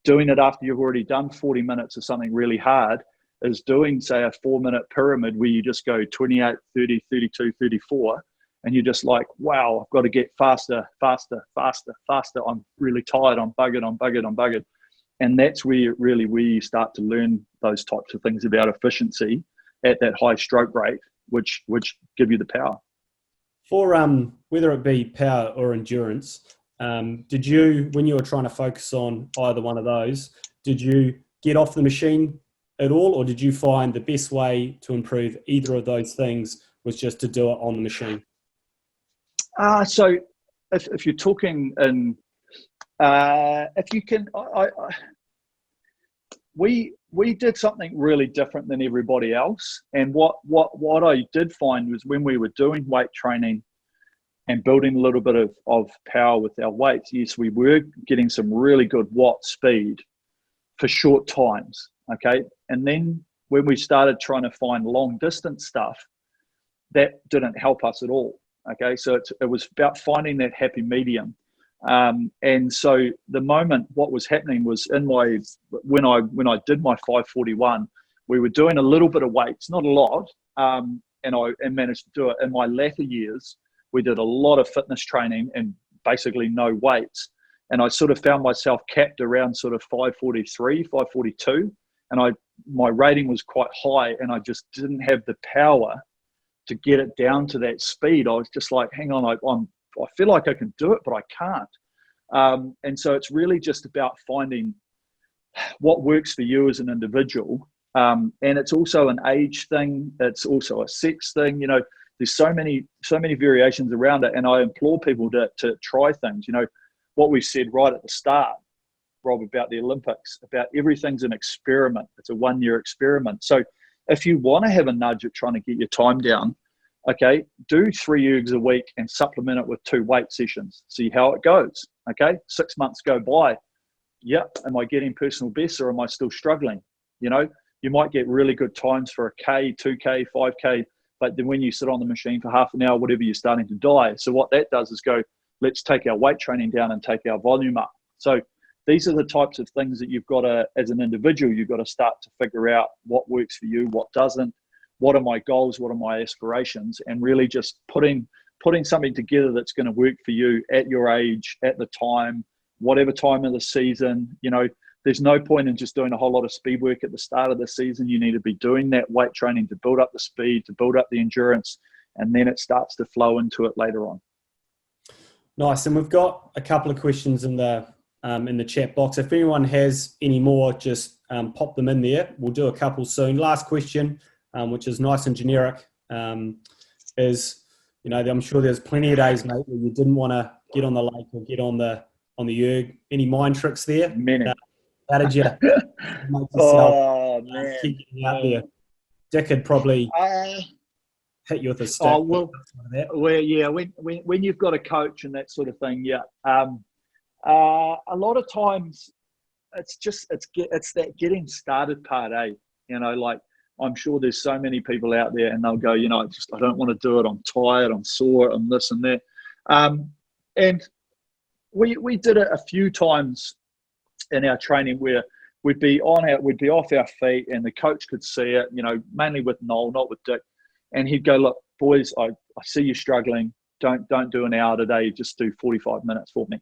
[SPEAKER 3] doing it after you've already done 40 minutes of something really hard, is doing, say, a 4-minute pyramid where you just go 28, 30, 32, 34, and you're just like, wow, I've got to get faster, faster, faster, faster. I'm really tired. I'm buggered. And that's where you start to learn those types of things about efficiency at that high stroke rate, which give you the power.
[SPEAKER 2] For whether it be power or endurance, did you, when you were trying to focus on either one of those, did you get off the machine at all, or did you find the best way to improve either of those things was just to do it on the machine?
[SPEAKER 3] So if you're talking in, if you can, we did something really different than everybody else. And what I did find was when we were doing weight training and building a little bit of power with our weights, yes, we were getting some really good watt speed for short times, okay? And then when we started trying to find long distance stuff, that didn't help us at all, okay? So it was about finding that happy medium. And so the moment what was happening was when I did my 541, we were doing a little bit of weights, not a lot, and managed to do it. In my latter years, we did a lot of fitness training and basically no weights. And I sort of found myself capped around sort of 543, 542. And my rating was quite high, and I just didn't have the power to get it down to that speed. I was just like, hang on, I feel like I can do it, but I can't. And so it's really just about finding what works for you as an individual. And it's also an age thing. It's also a sex thing. You know, there's so many variations around it. And I implore people to try things. You know, what we said right at the start, Rob, about the Olympics, about everything's an experiment. It's a 1-year experiment. So if you want to have a nudge at trying to get your time down, okay, do 3 ergs a week and supplement it with 2 weight sessions. See how it goes, okay? 6 months go by. Yep, am I getting personal best, or am I still struggling? You know, you might get really good times for a K, 2K, 5K, but then when you sit on the machine for half an hour, whatever, you're starting to die. So what that does is go, let's take our weight training down and take our volume up. So these are the types of things that you've got to, as an individual, you've got to start to figure out what works for you, what doesn't, what are my goals, what are my aspirations, and really just putting something together that's going to work for you at your age, at the time, whatever time of the season. You know, there's no point in just doing a whole lot of speed work at the start of the season. You need to be doing that weight training to build up the speed, to build up the endurance, and then it starts to flow into it later on.
[SPEAKER 2] Nice. And we've got a couple of questions in the chat box. If anyone has any more, just pop them in there. We'll do a couple soon. Last question, which is nice and generic, is, you know, I'm sure there's plenty of days, mate, where you didn't want to get on the lake or get on the erg. Any mind tricks there?
[SPEAKER 3] Many.
[SPEAKER 2] How did you make yourself keep getting out there? Dick had probably hit you with a stick.
[SPEAKER 3] Oh, well, yeah, when you've got a coach and that sort of thing, yeah. A lot of times it's that getting started part, eh? You know, like, I'm sure there's so many people out there and they'll go, you know, I don't want to do it. I'm tired. I'm sore. I'm this and that. And we did it a few times in our training where we'd be off our feet, and the coach could see it, you know, mainly with Noel, not with Dick. And he'd go, look, boys, I see you struggling. Don't do an hour today. Just do 45 minutes for me.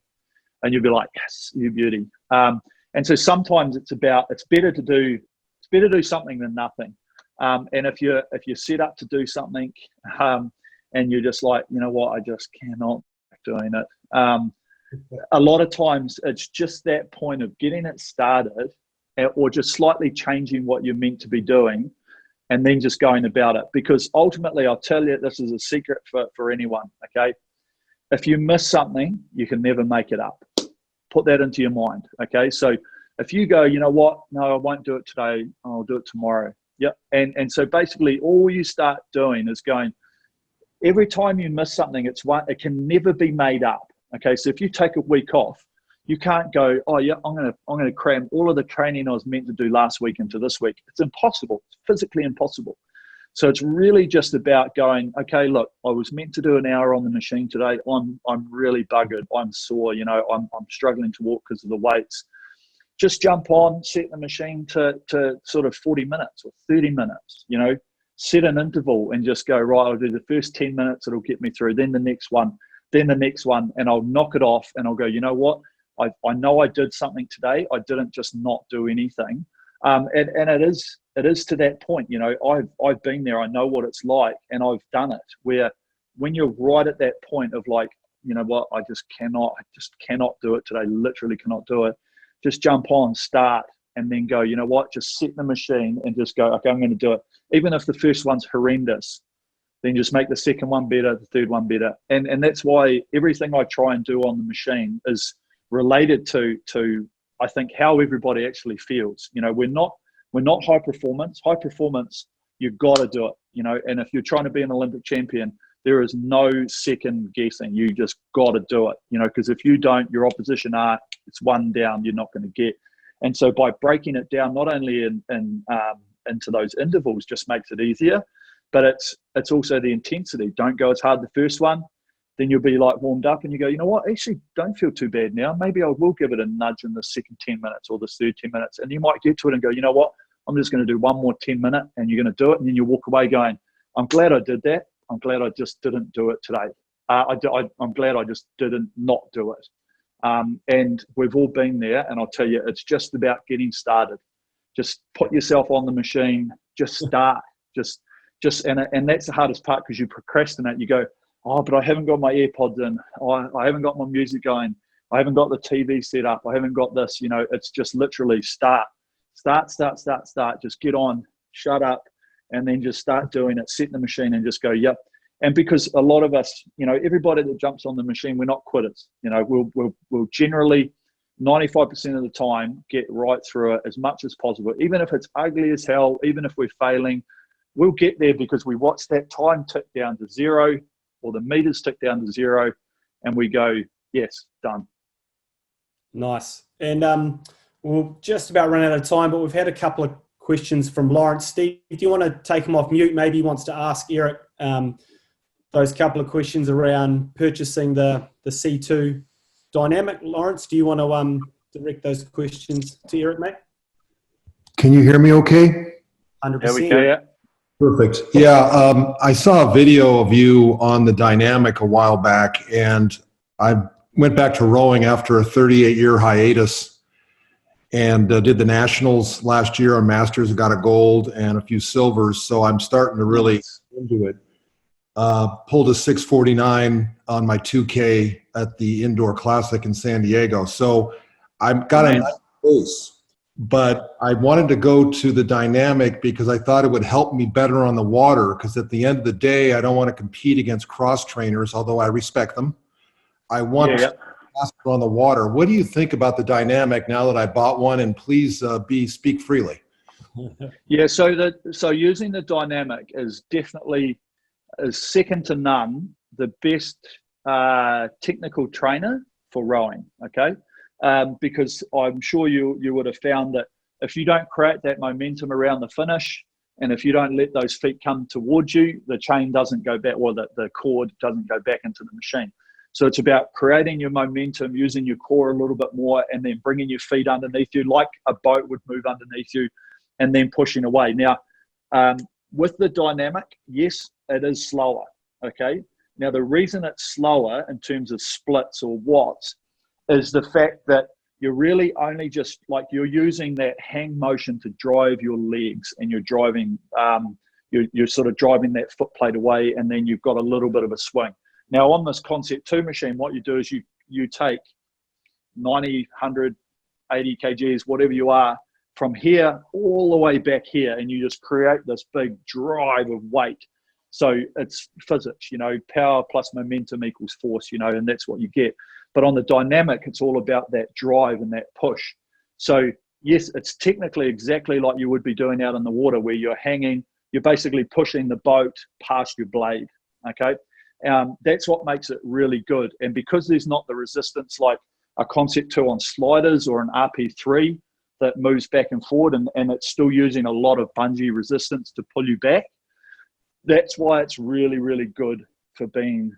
[SPEAKER 3] And you'd be like, yes, you beauty. And so sometimes it's better to do something than nothing. And if you're set up to do something, and you're just like, you know what, I just cannot doing it. A lot of times it's just that point of getting it started, or just slightly changing what you're meant to be doing, and then just going about it. Because ultimately, I'll tell you, this is a secret for anyone, okay? If you miss something, you can never make it up. Put that into your mind, okay? So if you go, you know what, no, I won't do it today, I'll do it tomorrow. Yep. And so basically all you start doing is going, every time you miss something, it can never be made up, okay? So if you take a week off, you can't go, oh yeah, I'm gonna cram all of the training I was meant to do last week into this week. It's impossible. It's physically impossible. So it's really just about going, okay, look, I was meant to do an hour on the machine today. I'm really buggered. I'm sore. You know, I'm struggling to walk because of the weights. just jump on, set the machine to sort of 40 minutes or 30 minutes, you know, set an interval and just go, right, I'll do the first 10 minutes, it'll get me through, then the next one, and I'll knock it off and I'll go, you know what, I know I did something today. I didn't just not do anything. And it is to that point, you know, I've been there, I know what it's like, and I've done it, where when you're right at that point of like, you know what, I just cannot do it today, literally cannot do it. Just jump on, start, and then go, you know what, just set the machine and just go, okay, I'm going to do it. Even if the first one's horrendous, then just make the second one better, the third one better. And that's why everything I try and do on the machine is related to I think how everybody actually feels. You know, we're not high performance. High performance, you've got to do it, you know, and if you're trying to be an Olympic champion, there is no second guessing. You just got to do it, you know, because if you don't, your opposition are, it's one down, you're not going to get. And so by breaking it down, not only into those intervals just makes it easier, but it's also the intensity. Don't go as hard the first one, then you'll be like warmed up and you go, you know what, actually don't feel too bad now. Maybe I will give it a nudge in the second 10 minutes or the third 10 minutes. And you might get to it and go, you know what, I'm just going to do one more 10 minute, and you're going to do it. And then you walk away going, I'm glad I did that. I'm glad I just didn't do it today. I'm glad I just didn't not do it. And we've all been there. And I'll tell you, it's just about getting started. Just put yourself on the machine, just start, and that's the hardest part, because you procrastinate. You go, oh, but I haven't got my AirPods in. I haven't got my music going. I haven't got the TV set up. I haven't got this, you know, it's just literally start. Just get on, shut up, and then just start doing it. Set the machine and just go, yep. And because a lot of us, you know, everybody that jumps on the machine, we're not quitters. You know, we'll generally 95% of the time get right through it as much as possible. Even if it's ugly as hell, even if we're failing, we'll get there because we watch that time tick down to zero, or the meters tick down to zero, and we go, yes, done.
[SPEAKER 2] Nice. And we'll just about run out of time, but we've had a couple of questions from Lawrence. Steve, do you want to take him off mute? Maybe he wants to ask Eric those couple of questions around purchasing the C2 dynamic. Lawrence, do you want to direct those questions to Eric, mate?
[SPEAKER 4] Can you hear me okay?
[SPEAKER 2] 100%.
[SPEAKER 1] There we go, yeah.
[SPEAKER 4] Perfect. Yeah, I saw a video of you on the dynamic a while back, and I went back to rowing after a 38-year hiatus, and did the nationals last year on Masters. Got a gold and a few silvers, so I'm starting to really into it. Pulled a 6:49 on my 2K at the Indoor Classic in San Diego. So I've got a nice base, but I wanted to go to the dynamic because I thought it would help me better on the water, because at the end of the day, I don't want to compete against cross trainers, although I respect them. I want to faster on the water. What do you think about the dynamic now that I bought one? And please speak freely.
[SPEAKER 3] Yeah, so using the dynamic is definitely second to none the best technical trainer for rowing. Okay, because I'm sure you would have found that if you don't create that momentum around the finish, and if you don't let those feet come towards you, the chain doesn't go back, or the cord doesn't go back into the machine. So it's about creating your momentum, using your core a little bit more, and then bringing your feet underneath you like a boat would move underneath you, and then pushing away. Now, with the dynamic, yes, it is slower, okay? Now, the reason it's slower in terms of splits or watts is the fact that you're really only just like you're using that hang motion to drive your legs, and you're driving, you're sort of driving that foot plate away, and then you've got a little bit of a swing. Now, on this Concept 2 machine, what you do is you take 90, 100, 80 kgs, whatever you are, from here all the way back here, and you just create this big drive of weight. So it's physics, you know, power plus momentum equals force, you know, and that's what you get. But on the dynamic, it's all about that drive and that push. So yes, it's technically exactly like you would be doing out in the water, where you're hanging, you're basically pushing the boat past your blade, okay? That's what makes it really good. And because there's not the resistance like a Concept 2 on sliders or an RP3 that moves back and forward, and it's still using a lot of bungee resistance to pull you back, that's why it's really, really good for being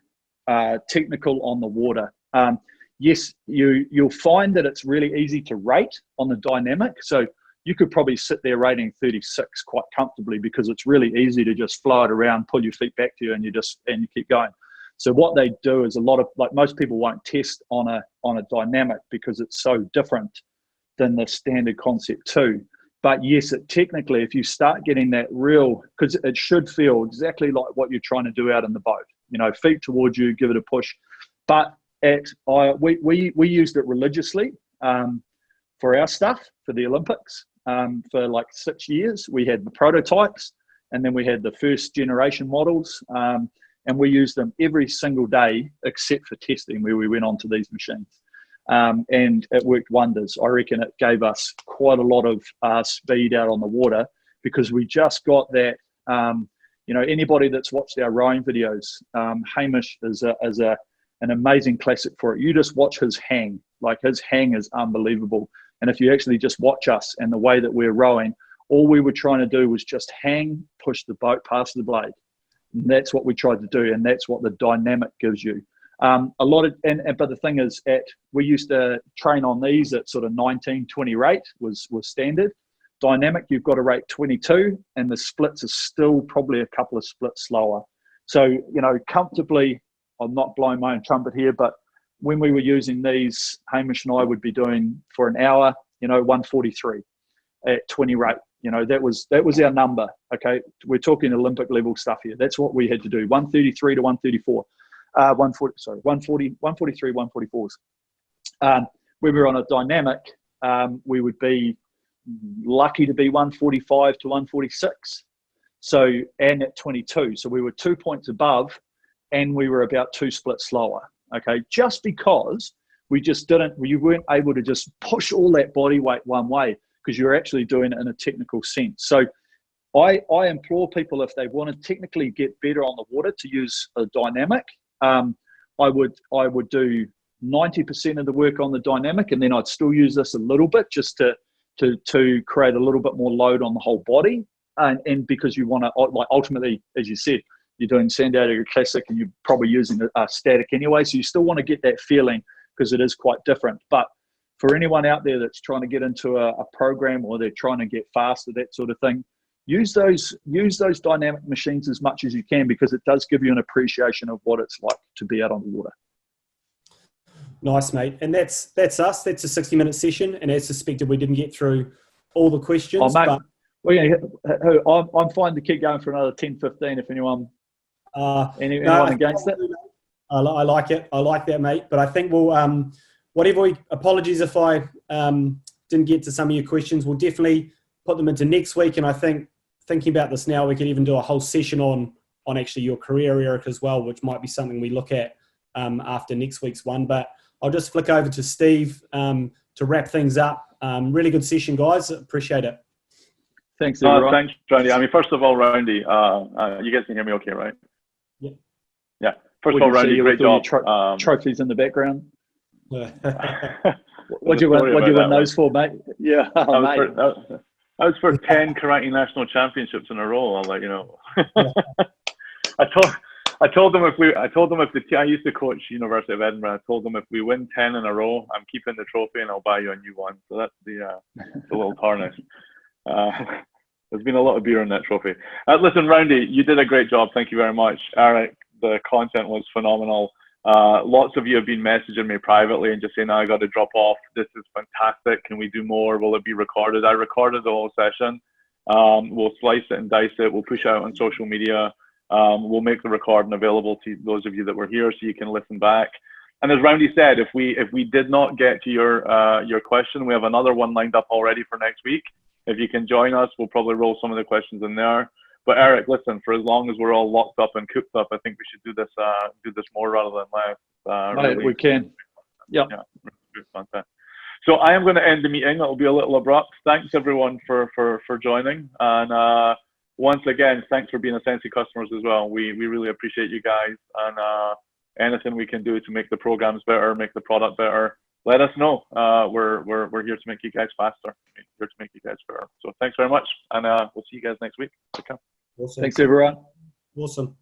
[SPEAKER 3] technical on the water. yes, you'll find that it's really easy to rate on the dynamic. So you could probably sit there rating 36 quite comfortably because it's really easy to just flow it around, pull your feet back to you, and you keep going. So what they do is most people won't test on a dynamic because it's so different than the standard Concept 2. But yes, technically, if you start getting that real, because it should feel exactly like what you're trying to do out in the boat, feet towards you, give it a push. But we used it religiously for our stuff, for the Olympics. For like 6 years, we had the prototypes, and then we had the first generation models, and we used them every single day except for testing, where we went onto these machines. And it worked wonders. I reckon it gave us quite a lot of speed out on the water because we just got that. Anybody that's watched our rowing videos, Hamish is an amazing classic for it. You just watch his hang. Like, his hang is unbelievable. And if you actually just watch us and the way that we're rowing, all we were trying to do was just hang, push the boat past the blade. And that's what we tried to do, and that's what the dynamic gives you. But the thing is, we used to train on these at sort of 19, 20 rate was standard. Dynamic, you've got to rate 22, and the splits are still probably a couple of splits slower. So, comfortably, I'm not blowing my own trumpet here, but when we were using these, Hamish and I would be doing for an hour, 143 at 20 rate. That was our number. Okay, we're talking Olympic level stuff here. That's what we had to do. 133 to 134. 143, 144s. When we were on a dynamic, we would be lucky to be 145 to 146. So, and at 22. So we were 2 points above, and we were about 2 splits slower. Okay, just because you weren't able to just push all that body weight one way because you're actually doing it in a technical sense. So I implore people, if they want to technically get better on the water, to use a dynamic. I would do 90% of the work on the dynamic, and then I'd still use this a little bit just to create a little bit more load on the whole body. And because you want to, like, ultimately, as you said, you're doing Sandown Classic and you're probably using a static anyway. So you still want to get that feeling because it is quite different. But for anyone out there that's trying to get into a program, or they're trying to get faster, that sort of thing, use those dynamic machines as much as you can, because it does give you an appreciation of what it's like to be out on the water.
[SPEAKER 2] Nice, mate. And that's us. That's a 60-minute session. And as suspected, we didn't get through all the questions.
[SPEAKER 3] Oh, mate, I'm fine to keep going for another 10, 15 if anyone against it.
[SPEAKER 2] I like it. I like that, mate. But I think we'll, apologies if I didn't get to some of your questions. We'll definitely put them into next week. And I think, thinking about this now, we could even do a whole session on actually your career, Eric, as well, which might be something we look at after next week's one. But I'll just flick over to Steve to wrap things up. Really good session, guys. Appreciate it.
[SPEAKER 3] Thanks, everyone.
[SPEAKER 1] Thanks, Roundy. I mean, first of all, Roundy, you guys can hear me okay, right?
[SPEAKER 2] Yeah.
[SPEAKER 1] Yeah. First of all, Roundy, great job.
[SPEAKER 3] Trophies in the background.
[SPEAKER 1] What'd you
[SPEAKER 3] win those for, mate? Yeah,
[SPEAKER 1] I was for 10 karate national championships in a row. I'll let you know. I told them I used to coach University of Edinburgh. I told them if we win 10 in a row, I'm keeping the trophy and I'll buy you a new one. So that's the little tarnish. There's been a lot of beer in that trophy. Listen, Roundy, you did a great job. Thank you very much. Eric, the content was phenomenal. Lots of you have been messaging me privately and just saying, I got to drop off. This is fantastic. Can we do more? Will it be recorded? I recorded the whole session. We'll slice it and dice it. We'll push it out on social media. We'll make the recording available to those of you that were here so you can listen back. And as Roundy said, if we did not get to your question, we have another one lined up already for next week. If you can join us, we'll probably roll some of the questions in there. But Eric, listen, for as long as we're all locked up and cooped up, I think we should do this more rather than less.
[SPEAKER 3] Really, we can. Yep.
[SPEAKER 1] Yeah. Content. So I am going to end the meeting. It'll be a little abrupt. Thanks everyone for joining. And once again, thanks for being asensei customers as well. We really appreciate you guys. And anything we can do to make the programs better, make the product better, let us know. We're here to make you guys faster. We're here to make you guys better. So thanks very much, and we'll see you guys next week. Okay.
[SPEAKER 2] Awesome.
[SPEAKER 3] Thanks, everyone.
[SPEAKER 2] Awesome.